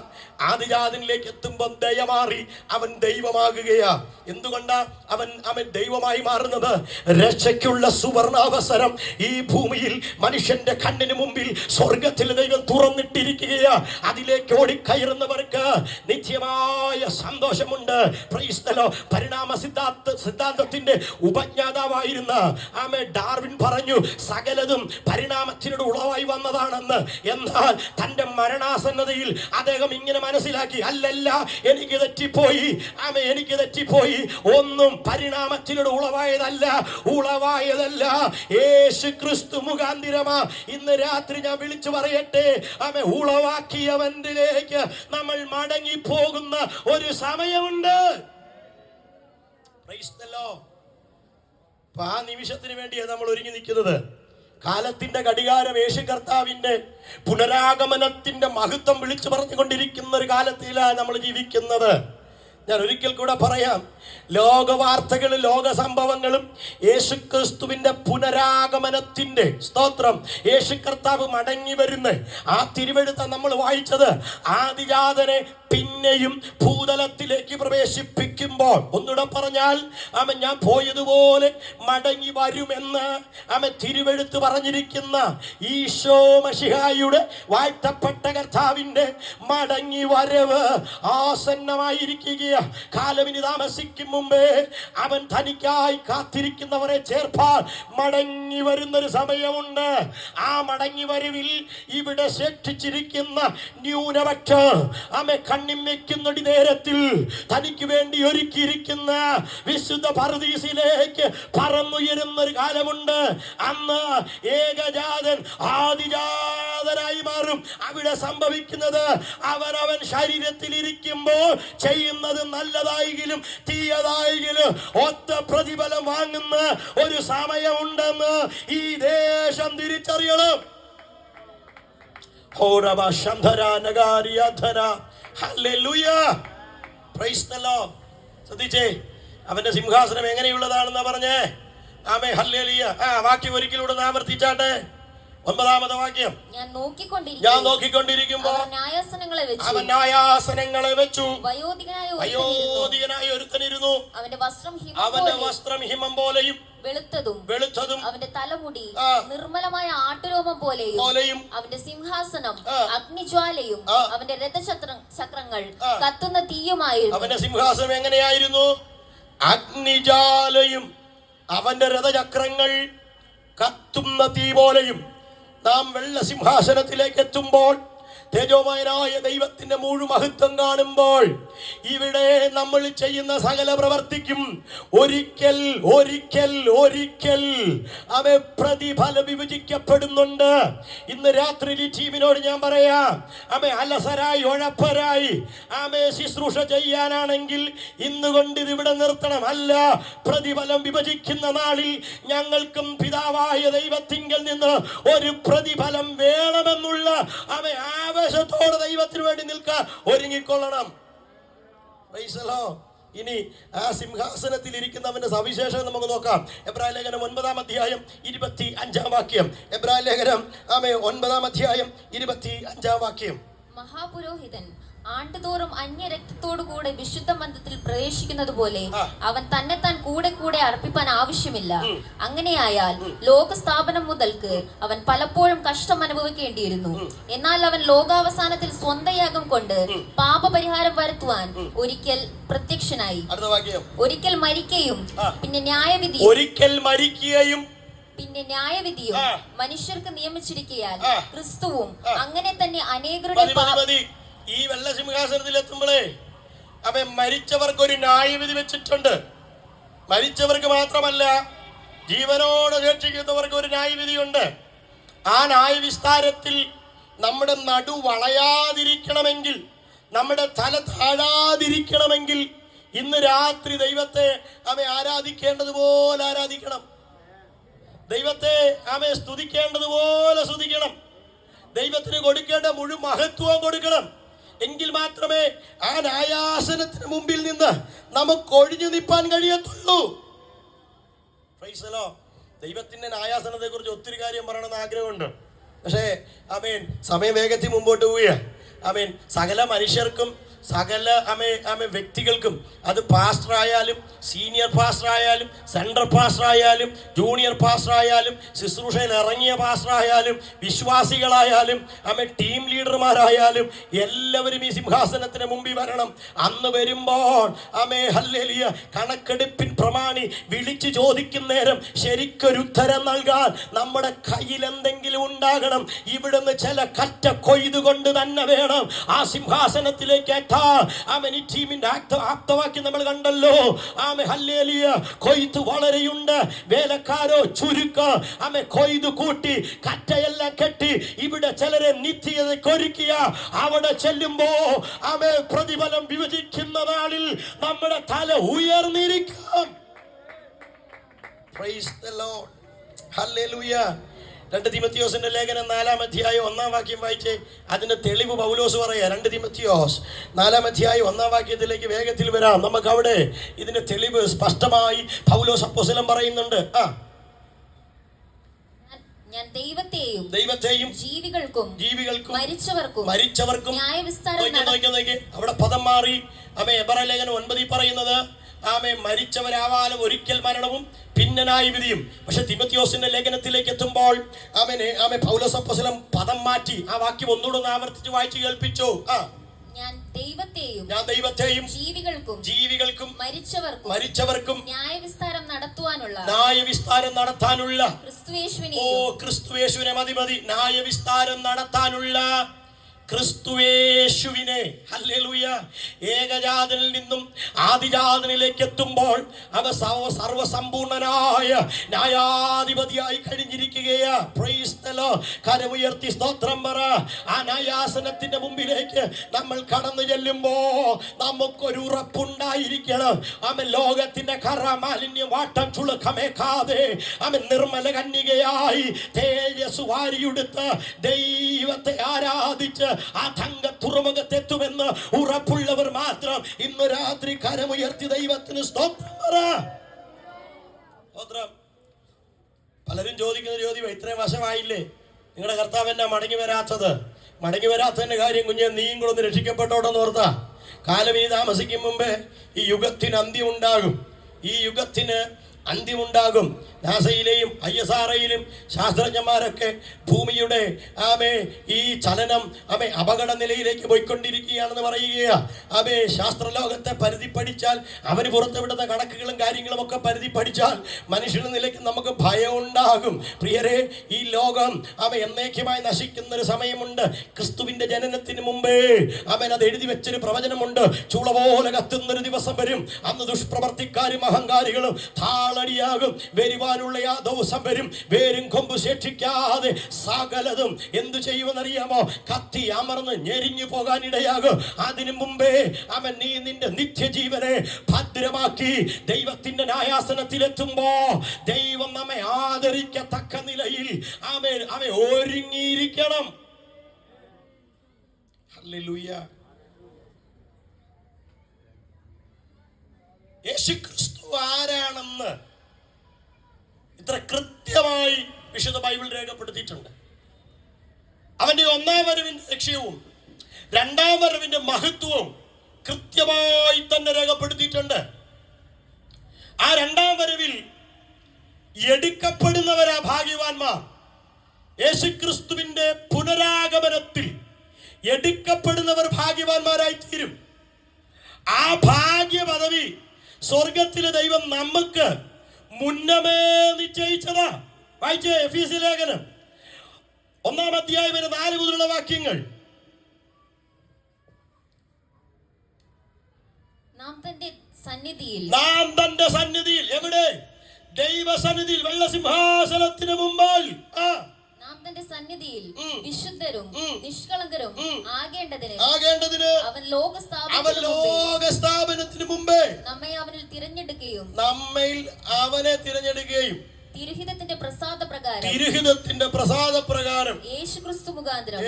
ആദിജാതനിലേക്ക് എത്തുമ്പോൾ ദയ മാറി അവൻ ദൈവമാകുകയാ. എന്തുകൊണ്ടാ അവൻ ദൈവമായി മാറുന്നത്? രക്ഷയ്ക്കുള്ള സുവർണാവസരം ഈ ഭൂമിയിൽ മനുഷ്യന്റെ കണ്ണിന് മുമ്പിൽ സ്വർഗത്തിൽ ദൈവം തുറന്നിട്ടിരിക്കുകയാ. അതിലേക്ക് ഓടിക്കയറുന്നവർക്ക് നിത്യമായ സന്തോഷമുണ്ട്. Price the Lord. പരിണാമ സിദ്ധാന്തത്തിന്റെ ഉപജ്ഞാതാവായിരുന്ന ഡാർവിൻ പറഞ്ഞു, സകലതും പരിണാമത്തിനോട് ഉളവായി വന്നതാണെന്ന്. എന്നാൽ തന്റെ മരണാസന്നതയിൽ അദ്ദേഹം ഇങ്ങനെ മനസ്സിലാക്കി, അല്ലല്ല, എനിക്ക് തെറ്റിപ്പോയി, എനിക്ക് തെറ്റിപ്പോയി. ഒന്നും പരിണാമത്തിലൂടെ ഉളവായതല്ല, യേശു ക്രിസ്തു മുഖാന്തിരമാ. ഇന്ന് രാത്രി ഞാൻ വിളിച്ചു പറയട്ടെ, ഉളവാക്കിയവനിലേക്ക് നമ്മൾ മടങ്ങി പോകുന്ന ഒരു സമയമുണ്ട്. Price the Lord. ആ നിമിഷത്തിന് വേണ്ടിയാണ് നമ്മൾ ഒരുങ്ങി നിൽക്കുന്നത്. കാലത്തിന്റെ ഘടികാരം യേശു കർത്താവിന്റെ പുനരാഗമനത്തിന്റെ മഹത്വം വിളിച്ചു പറഞ്ഞുകൊണ്ടിരിക്കുന്ന ഒരു കാലത്തിലാണ് നമ്മൾ ജീവിക്കുന്നത്. ഞാൻ ഒരിക്കൽ കൂടെ പറയാം, ലോകവാർത്തകളും ലോക സംഭവങ്ങളും യേശുക്രിസ്തുവിന്റെ പുനരാഗമനത്തിന്റെ സ്തോത്രം, യേശു കർത്താവ് മടങ്ങി വരുന്ന ആ തിരുവെഴുത്ത നമ്മൾ വായിച്ചത് ആദിജാതനെ പിന്നെയും ഭൂതലത്തിലേക്ക് പ്രവേശിപ്പിക്കുമ്പോൾ, ഒന്നുകൂടെ പറഞ്ഞാൽ ഞാൻ പോയതുപോലെ മടങ്ങി വരുമെന്ന് തിരുവെഴുത്ത് പറഞ്ഞിരിക്കുന്ന ഈശോ മശിഹായുടെ വാഴ്ത്തപ്പെട്ട കർത്താവിന്റെ മടങ്ങി വരവ് ആസന്നമായിരിക്കുകയാണ്. കാലമിനി താമസിക്കും മുമ്പേ അവൻ തനിക്കായി കാത്തിരിക്കുന്നവരെ ചേർപ്പാൻ മടങ്ങി വരുന്നൊരു സമയമുണ്ട്. ആ മടങ്ങി വരവിൽ ഇവിടെ ശേഷിച്ചിരിക്കുന്ന ന്യൂനപക്ഷം കണ്ണിം വെക്കുന്നൊടി നേരത്തിൽ തനിക്ക് വേണ്ടി ഒരുക്കിയിരിക്കുന്ന വിശുദ്ധ പറുദീസിലേക്ക് പറന്നുയരുന്നൊരു കാലമുണ്ട്. അന്ന് ഏകജാതൻ ആദിജാതനായി മാറും. അവിടെ സംഭവിക്കുന്നത് അവനവൻ ശരീരത്തിൽ ഇരിക്കുമ്പോൾ ചെയ്യുന്നത് നല്ലതായെങ്കിലും തീയതായെങ്കിലും ഒത്ത പ്രതിഫലം വാങ്ങുന്ന ഒരു സമയമുണ്ടെന്ന് ഈ ദേശം തിരിച്ചറിയണം. ശ്രദ്ധിച്ചേ, അവന്റെ സിംഹാസനം എങ്ങനെയുള്ളതാണെന്നാ പറഞ്ഞേ. ആമേ ഹല്ലേലൂയ. വാക്യം ഒരിക്കലൂടെ ആവർത്തിച്ചാട്ടെ. 9ാമത്തെ വാക്യം. ഞാൻ നോക്കിക്കൊണ്ടിരിക്കുമ്പോൾ അവൻ ന്യായാസനങ്ങളെ വെച്ചു. വയോധികനായ ഒരുത്തനിരുന്നു. അവന്റെ വസ്ത്രം ഹിമം പോലെയും വെളുത്തതും അവന്റെ തലമുടി നിർമ്മലമായ ആട്ടുരോമം പോലെയും അവന്റെ സിംഹാസനം അഗ്നിജ്വാലയും അവന്റെ രഥചക്രങ്ങൾ കത്തുന്ന തീയുമായിരുന്നു. അവന്റെ സിംഹാസനം എങ്ങനെയായിരുന്നു? അഗ്നിജ്വാലയും അവന്റെ രഥചക്രങ്ങൾ കത്തുന്ന തീ പോലെയും. നാം വെള്ള സിംഹാസനത്തിലേക്ക് എത്തുമ്പോൾ, തേജോമയനായ ദൈവത്തിന്റെ മുഴുമഹത്വം കാണുമ്പോൾ, ഇവിടെ നമ്മൾ ചെയ്യുന്ന സകല പ്രവർത്തിക്കും ഒരിക്കൽ പ്രതിഫലം വിഭജിക്കപ്പെടുന്നുണ്ട്. ഇന്ന് രാത്രി ഈ ടീമിനോട് ഞാൻ പറയാം, അലസരായി ഉഴപ്പരായി ശുശ്രൂഷ ചെയ്യാനാണെങ്കിൽ ഇന്നുകൊണ്ട് ഇതിവിടെ നിർത്തണം. അല്ല, പ്രതിഫലം വിഭജിക്കുന്ന നാളിൽ ഞങ്ങൾക്കും പിതാവായ ദൈവത്തിങ്കൽ നിന്ന് ഒരു പ്രതിഫലം വേണമെന്നുള്ള ആവേശത്തോടെ ദൈവത്തിന് വേണ്ടി നിൽക്കാൻ ഒരുങ്ങിക്കൊള്ളണം. ഇനി ആ സിംഹാസനത്തിൽ ഇരിക്കുന്നവന്റെ സവിശേഷത നമുക്ക് നോക്കാം. എബ്രായ ലേഖനം 9-ാം അധ്യായം 25-ാം വാക്യം. എബ്രായ ലേഖനം 9-ാം അധ്യായം 25-ാം വാക്യം. മഹാപുരോഹിതൻ ആണ്ടുതോറും അന്യരക്തത്തോടു കൂടെ വിശുദ്ധ മന്ദിരത്തിൽ പ്രവേശിക്കുന്നത് പോലെ അവൻ തന്നെത്താൻ കൂടെ അർപ്പിപ്പാൻ ആവശ്യമില്ല. അങ്ങനെയായാൽ ലോകസ്ഥാപനം മുതൽക്ക് അവൻ പലപ്പോഴും കഷ്ടം അനുഭവിക്കേണ്ടിയിരുന്നു. എന്നാൽ അവൻ ലോകാവസാനത്തിൽ സ്വന്തയാഗം കൊണ്ട് പാപപരിഹാരം വരുത്തുവാൻ ഒരിക്കൽ പ്രത്യക്ഷനായി. ഒരിക്കൽ മരിക്കുകയും പിന്നെ ന്യായവിധിയും മനുഷ്യർക്ക് നിയമിച്ചിരിക്കയാൽ ക്രിസ്തുവും അങ്ങനെ തന്നെ അനേകരുടെ ഈ വെള്ള സിംഹാസനത്തിൽ എത്തുമ്പോഴേ മരിച്ചവർക്ക് ഒരു ന്യായവിധി വെച്ചിട്ടുണ്ട്. മരിച്ചവർക്ക് മാത്രമല്ല, ജീവനോട് രക്ഷിക്കുന്നവർക്ക് ഒരു ന്യായവിധിയുണ്ട്. ആ ന്യായവിസ്താരത്തിൽ നമ്മുടെ നടു വളയാതിരിക്കണമെങ്കിൽ, നമ്മുടെ തല താഴാതിരിക്കണമെങ്കിൽ ഇന്ന് രാത്രി ദൈവത്തെ ആരാധിക്കേണ്ടതുപോലെ ആരാധിക്കണം. ദൈവത്തെ സ്തുതിക്കേണ്ടതുപോലെ സ്തുതിക്കണം. ദൈവത്തിന് കൊടുക്കേണ്ട മുഴുവൻ മഹത്വവും കൊടുക്കണം. എങ്കിൽ മാത്രമേ ആ ന്യായാസനത്തിന് മുമ്പിൽ നിന്ന് നമുക്ക് ഒഴിഞ്ഞു നിൽപ്പാൻ കഴിയത്തുള്ളൂ. ദൈവത്തിന്റെ ന്യായാസനത്തെ കുറിച്ച് ഒത്തിരി കാര്യം പറയണമെന്ന് ആഗ്രഹമുണ്ട്. പക്ഷേ സമയം വേഗത്തിൽ മുമ്പോട്ട് പോവുക. ആമേൻ സകല മനുഷ്യർക്കും സകല വ്യക്തികൾക്കും, അത് പാസ്റ്റർ ആയാലും സീനിയർ പാസ്റ്റർ ആയാലും സെൻട്രൽ പാസ്റ്റർ ആയാലും ജൂനിയർ പാസ്റ്റർ ആയാലും ശുശ്രൂഷയിൽ ഇറങ്ങിയ പാസ്റ്റർ ആയാലും വിശ്വാസികളായാലും ടീം ലീഡർമാരായാലും എല്ലാവരും ഈ സിംഹാസനത്തിന് മുമ്പിൽ വരണം. അന്ന് വരുമ്പോൾ ഹല്ലേലൂയ കണക്കെടുപ്പിൻ പ്രമാണി വിളിച്ചു ചോദിക്കുന്ന നേരം ശരിക്കൊരു ഉത്തരം നൽകാൻ നമ്മുടെ കയ്യിൽ എന്തെങ്കിലും ഉണ്ടാകണം. ഇവിടുന്ന് ചില കറ്റ കൊയ്തുകൊണ്ട് തന്നെ വേണം ആ സിംഹാസനത്തിലേക്ക് എത്താൻ. ഈ ടീമിന്റെ ആപ്തവാക്യം നമ്മൾ കണ്ടല്ലോ. ഹല്ലേലൂയ കൊയ്ത്ത് വളരെയുണ്ട്, വേലക്കാരോ ചുരുക്കം. കൊയ്തു കൂട്ടി കറ്റയെല്ലാം കെട്ടി ഇവിടെ ചിലരെ നിത്യതയ്ക്ക് ഒരുക്കിയ അവിടെ ചെല്ലുമ്പോ പ്രതിഫലം വിഭജിക്കുന്ന നാളിൽ നമ്മുടെ തല ഉയർന്നിരിക്കാം. Praise the Lord. Hallelujah. 2 തിമോഥെയോസിന്റെ ലേഖനം 4-ാം അധ്യായം 1-ാം വാക്യം വായിച്ചേ. അതിന്റെ തെളിവ് പൗലോസ് പറയാ. 2 തിമോഥെയോസ് 4-ാം അധ്യായം 1-ാം വാക്യത്തിലേക്ക് വേഗത്തിൽ വരാം. നമുക്ക് അവിടെ ഇതിന്റെ തെളിവ് സ്പഷ്ടമായി പൗലോസ് അപ്പോസ്തലൻ പറയുന്നുണ്ട്. ഞാൻ ദൈവത്തെയും ജീവികൾക്കും മരിച്ചവർക്കും അവിടെ പദം മാറി. എബ്രായ ലേഖനം 9 പറയുന്നത് മരിച്ചവരാവാനും ഒരിക്കൽ മരണവും പിന്നനായി വിധിയും. പക്ഷെ തിമോഥെയോസിന്റെ ലേഖനത്തിലേക്ക് എത്തുമ്പോൾ പൗലോസ് അപ്പോസ്തലൻ പദം മാറ്റി. ആ വാക്യം ഒന്നുകൂടെ ആവർത്തിച്ച് വായിച്ചു കേൾപ്പിച്ചു. ഞാൻ ദൈവത്തെയും ജീവികൾക്കും മരിച്ചവർക്കും ന്യായവിസ്താരം നടത്താനുള്ള ക്രിസ്തുയേശുവിനെ മതി ന്യായവിസ്താരം നടത്താനുള്ള ക്രിസ്തുയേശുവിനെ. ഹല്ലേലൂയ. ഏകജാതനിൽ നിന്നും ആദിജാതനിലേക്ക് എത്തുമ്പോൾ അവ സർവസമ്പൂർണനായ ന്യായാധിപതിയായി കഴിഞ്ഞിരിക്കുകയാ. Praise the Lord. കരമുയർത്തി സ്തോത്രം പറ. ആ ന്യായാസനത്തിന്റെ മുമ്പിലേക്ക് നമ്മൾ കടന്നു ചെല്ലുമ്പോ നമുക്കൊരു ഉറപ്പുണ്ടായിരിക്കണം. ലോകത്തിന്റെ കറ മാലിന്യം വാട്ടം ചുളുക്കമേക്കാതെ നിർമ്മല കന്യകയായി തേജസ് വാരിയെടുത്ത് ദൈവത്തെ ആരാധിച്ച് ആ തങ്ക തുറമുഖത്തെത്തുമെന്ന് ഉറപ്പുള്ളവർ മാത്രം ഇന്ന് രാത്രി കരമുയർത്തി ദൈവത്തിന് സ്തോത്രം പറ. പലരും ചോദിക്കുന്ന ചോദ്യം, ഇത്രയും വശമായില്ലേ നിങ്ങളുടെ കർത്താവ് എന്നാ മടങ്ങി വരാത്തതിന്റെ കാര്യം കുഞ്ഞെ നീയും കൂടെ ഒന്ന് രക്ഷിക്കപ്പെട്ടോടെന്ന് ഓർത്താ. കാലം ഇനി താമസിക്കും മുമ്പേ ഈ യുഗത്തിന് അന്ത്യമുണ്ടാകും. നാസയിലെയും ISROയിലും ശാസ്ത്രജ്ഞന്മാരൊക്കെ ഭൂമിയുടെ ഈ ചലനം അപകട നിലയിലേക്ക് പോയിക്കൊണ്ടിരിക്കുകയാണെന്ന് പറയുകയാ. ശാസ്ത്രലോകത്തെ പരിധി പഠിച്ചാൽ, അവര് പുറത്തുവിടുന്ന കണക്കുകളും കാര്യങ്ങളും ഒക്കെ പരിധി പഠിച്ചാൽ മനുഷ്യന്റെ നിലയ്ക്ക് നമുക്ക് ഭയം ഉണ്ടാകും. പ്രിയരെ, ഈ ലോകം എന്നേക്കുമായി നശിക്കുന്ന ഒരു സമയമുണ്ട്. ക്രിസ്തുവിന്റെ ജനനത്തിന് മുമ്പേ അത് എഴുതി വെച്ചൊരു പ്രവചനമുണ്ട്. ചൂള പോലെ കത്തുന്നൊരു ദിവസം വരും. അന്ന് ദുഷ്പ്രവർത്തിക്കാരും അഹങ്കാരികളും താളടിയാകും. വരുവാനുള്ള ആ ദിവസം വരും. വേരും കൊമ്പ് ശേഷിക്കാതെ സകലതും എന്തു ചെയ്യുമെന്നറിയാമോ? കത്തി അമർന്ന് ഞെരിഞ്ഞു പോകാനിടയാകും. അതിനു മുമ്പേ നീ നിന്റെ നിത്യജീവനെ ഭദ്രമാക്കി ദൈവത്തിന്റെ ന്യായാസനത്തിലെത്തുമ്പോ ദൈവം നമ്മെ ആദരിക്കത്തക്ക നിലയിൽ ഒരുങ്ങിയിരിക്കണം. ഹല്ലേലൂയ. യേശുക്രിസ്തു ആരാണെന്ന് ഇത്ര കൃത്യമായി വിശുദ്ധ ബൈബിൾ രേഖപ്പെടുത്തിയിട്ടുണ്ട്. അവന്റെ ഒന്നാം വരവിന്റെ ലക്ഷ്യവും രണ്ടാം വരവിന്റെ മഹത്വവും കൃത്യമായി തന്നെ രേഖപ്പെടുത്തിയിട്ടുണ്ട്. ആ രണ്ടാം വരവിൽ എടുക്കപ്പെടുന്നവരാ ഭാഗ്യവാന്മാർ. യേശുക്രിസ്തുവിന്റെ പുനരാഗമനത്തിൽ എടുക്കപ്പെടുന്നവർ ഭാഗ്യവാന്മാരായി തീരും. ആ ഭാഗ്യ പദവി സ്വർഗത്തിലെ ദൈവം നമുക്ക് മുന്നമേ നിശ്ചയിച്ചതാ. വായിച്ചേ എഫീസി ലേഖനം 1-ാം അധ്യായം 4 മുതലുള്ള വാക്യങ്ങൾ. നാം തന്റെ സന്നിധിയിൽ എവിടെ? ദൈവസന്നിധിയിൽ, വെള്ളസിംഹാസനത്തിന് മുമ്പിൽ നാം തന്റെ സന്നിധിയിൽ വിശുദ്ധരും നിഷ്കളങ്കരും ആകേണ്ടതിന് അവൻ ലോകസ്ഥാപനത്തിന് മുമ്പേ നമ്മെ അവനിൽ തിരഞ്ഞെടുക്കുകയും തിരുഹിതത്തിന്റെ പ്രസാദപ്രകാരം യേശുക്രിസ്തു മുഖാന്തരം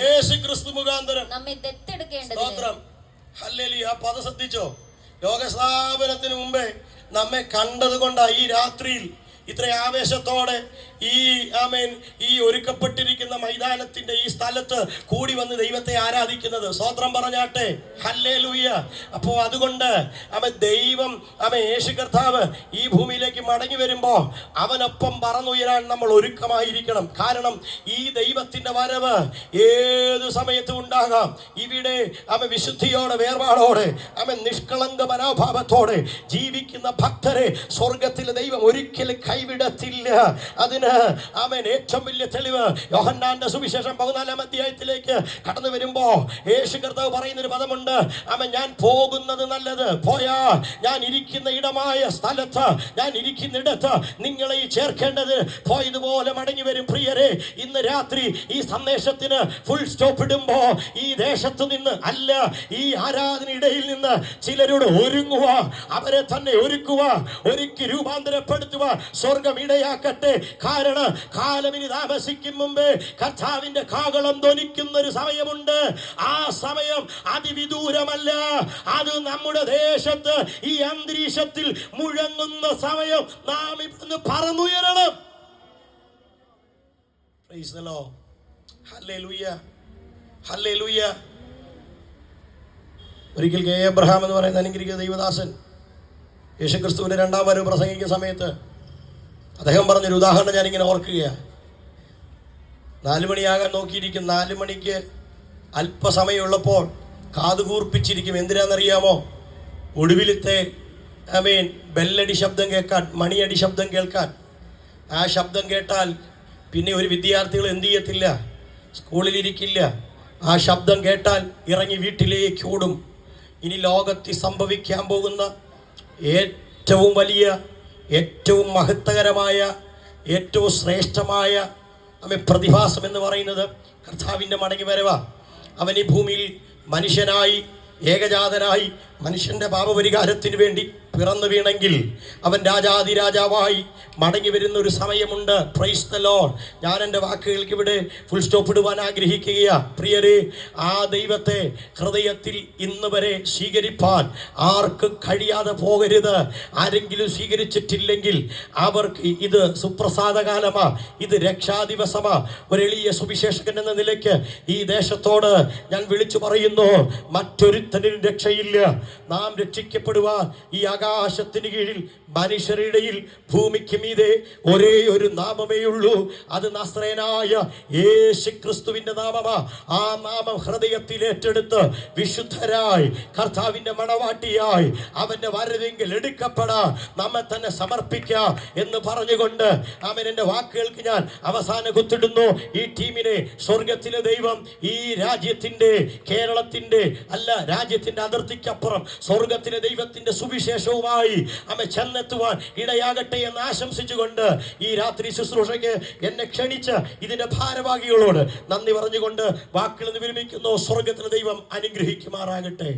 നമ്മെ ദത്തെടുക്കേണ്ടതിന്. ഹല്ലേലൂയ. ആ പദം ശ്രദ്ധിച്ചോ? ലോകസ്ഥാപനത്തിന് മുമ്പേ നമ്മെ കണ്ടത് കൊണ്ടാ ഈ രാത്രിയിൽ ഇത്ര ആവേശത്തോടെ ഈ ഈ ഒരുക്കപ്പെട്ടിരിക്കുന്ന മൈതാനത്തിന്റെ ഈ സ്ഥലത്ത് കൂടി വന്ന് ദൈവത്തെ ആരാധിക്കുന്നത്? സ്തോത്രം പറഞ്ഞാട്ടെ, ഹല്ലേലൂയ. അപ്പോ അതുകൊണ്ട് ദൈവം യേശു കർത്താവ് ഈ ഭൂമിയിലേക്ക് മടങ്ങി വരുമ്പോ അവനൊപ്പം പറന്നുയരാൻ നമ്മൾ ഒരുക്കമായിരിക്കണം. കാരണം ഈ ദൈവത്തിന്റെ വരവ് ഏതു സമയത്തും ഉണ്ടാകാം. ഇവിടെ വിശുദ്ധിയോടെ, വേർപാടോടെ, നിഷ്കളങ്ക മനോഭാവത്തോടെ ജീവിക്കുന്ന ഭക്തരെ സ്വർഗത്തിലെ ദൈവം ഒരിക്കലും കൈവിടത്തില്ല. അതിന് ഏറ്റവും വലിയ തെളിവ് യോഹന്നാന്റെ സുവിശേഷം 14-ാം അധ്യായത്തിലേക്ക് കടന്നു വരുമ്പോ യേശു കർത്താവ് പറയുന്നൊരു പദമുണ്ട്. ഞാൻ പോകുന്നത് നല്ലത്, പോയാ ഞാൻ ഇരിക്കുന്ന ഇടമായ സ്ഥലത്ത്, ഞാൻ ഇരിക്കുന്നിടത്ത് നിങ്ങളെ ചേർക്കേണ്ടത് പോയതുപോലെ മടങ്ങി വരും. പ്രിയരെ, ഇന്ന് രാത്രി ഈ സന്ദേശത്തിന് ഫുൾ സ്റ്റോപ്പ് ഇടുമ്പോ ഈ ദേശത്തു നിന്ന് അല്ല, ഈ ആരാധനയിടയിൽ നിന്ന് ചിലരോട് ഒരുങ്ങുക, അവരെ തന്നെ ഒരുക്കുക, ഒരുക്കി രൂപാന്തരപ്പെടുത്തുക. സ്വർഗം ഇടയാക്കട്ടെ. കാരണം കാലമിനി താമസിക്കും മുമ്പേ കർത്താവിന്റെ കാഹളം ധ്വനിക്കുന്ന ഒരു സമയമുണ്ട്. ആ സമയം അതിവിദൂരമല്ല. അത് നമ്മുടെ ദേശത്ത് ഈ അന്തരീക്ഷത്തിൽ മുഴങ്ങുന്ന സമയം. നാം ഇവിടുന്ന് പറന്നുയരണം. Praise the Lord. ഹല്ലേലൂയ, ഹല്ലേലൂയ. ഒരിക്കൽ കെ എബ്രഹാം എന്ന് പറയുന്ന അനുഗ്രഹിക്കുന്ന ദൈവദാസൻ യേശുക്രിസ്തുവിന്റെ 2ാം വരവ് പ്രസംഗിക്കുന്ന സമയത്ത് അദ്ദേഹം പറഞ്ഞൊരു ഉദാഹരണം ഞാനിങ്ങനെ ഓർക്കുകയാണ്. 4 മണിയാകാൻ നോക്കിയിരിക്കും. 4 മണിക്ക് അല്പസമയമുള്ളപ്പോൾ കാതുകൂർപ്പിച്ചിരിക്കും. എന്തിനാണെന്നറിയാമോ? ഒടുവിലത്തെ ബെല്ലടി ശബ്ദം കേൾക്കാൻ, മണിയടി ശബ്ദം കേൾക്കാൻ. ആ ശബ്ദം കേട്ടാൽ പിന്നെ ഒരു വിദ്യാർത്ഥികൾ എന്ത് ചെയ്യത്തില്ല? സ്കൂളിലിരിക്കില്ല. ആ ശബ്ദം കേട്ടാൽ ഇറങ്ങി വീട്ടിലേക്ക് ഓടും. ഇനി ലോകത്തിൽ സംഭവിക്കാൻ പോകുന്ന ഏറ്റവും വലിയ, ഏറ്റവും മഹത്തകരമായ, ഏറ്റവും ശ്രേഷ്ഠമായ പ്രതിഭാസം എന്ന് പറയുന്നത് കർത്താവിൻ്റെ മടങ്ങി വരവാ. അവൻ ഈ ഭൂമിയിൽ മനുഷ്യനായി, ഏകജാതനായി, മനുഷ്യന്റെ പാപപരിഹാരത്തിന് വേണ്ടി പിറന്നു വീണെങ്കിൽ അവൻ രാജാതിരാജാവായി മടങ്ങി വരുന്ന ഒരു സമയമുണ്ട്. Price the Lord. ഞാൻ എൻ്റെ വാക്കുകൾക്ക് ഇവിടെ ഫുൾ സ്റ്റോപ്പ് ഇടുവാൻ ആഗ്രഹിക്കുകയാ. പ്രിയരെ, ആ ദൈവത്തെ ഹൃദയത്തിൽ ഇന്ന് വരെ സ്വീകരിപ്പാൻ ആർക്കും കഴിയാതെ പോകരുത്. ആരെങ്കിലും സ്വീകരിച്ചിട്ടില്ലെങ്കിൽ അവർക്ക് ഇത് സുപ്രസാദകാലമാ, ഇത് രക്ഷാദിവസമാ. ഒരു എളിയ സുവിശേഷകൻ എന്ന നിലയ്ക്ക് ഈ ദേശത്തോട് ഞാൻ വിളിച്ചു പറയുന്നു, മറ്റൊരുത്തനും രക്ഷയില്ല. നാം രക്ഷിക്കപ്പെടുവാൻ ഈ ആകാശത്തിന് കീഴിൽ മനുഷ്യരുടെയിൽ ഭൂമിക്ക് മീതെ ഒരേ ഒരു നാമമേ ഉള്ളൂ. അത് നസ്രയനായ യേശുക്രിസ്തുവിന്റെ നാമമാ. ആ നാമം ഹൃദയത്തിൽ ഏറ്റെടുത്ത് വിശുദ്ധരായി കർത്താവിന്റെ മണവാട്ടിയായി അവന്റെ വരവെങ്കിൽ എടുക്കപ്പെടാ, നമ്മെ തന്നെ സമർപ്പിക്കാം എന്ന് പറഞ്ഞുകൊണ്ട് എൻ്റെ വാക്കുകൾക്ക് ഞാൻ അവസാന കുത്തിടുന്നു. ഈ ടീമിനെ സ്വർഗത്തിലെ ദൈവം ഈ രാജ്യത്തിന്റെ, കേരളത്തിന്റെ അല്ല, രാജ്യത്തിന്റെ അതിർത്തിക്കപ്പുറം സ്വർഗത്തിലെ ദൈവത്തിന്റെ സുവിശേഷവുമായി ചെന്നെത്തുവാൻ ഇടയാകട്ടെ എന്ന് ആശംസിച്ചുകൊണ്ട് ഈ രാത്രി ശുശ്രൂഷയ്ക്ക് എന്നെ ക്ഷണിച്ച് ഇതിന്റെ ഭാരവാഹികളോട് നന്ദി പറഞ്ഞുകൊണ്ട് വാക്കുകൾ വിരമിക്കുന്നു. സ്വർഗത്തിലെ ദൈവം അനുഗ്രഹിക്കുമാറാകട്ടെ.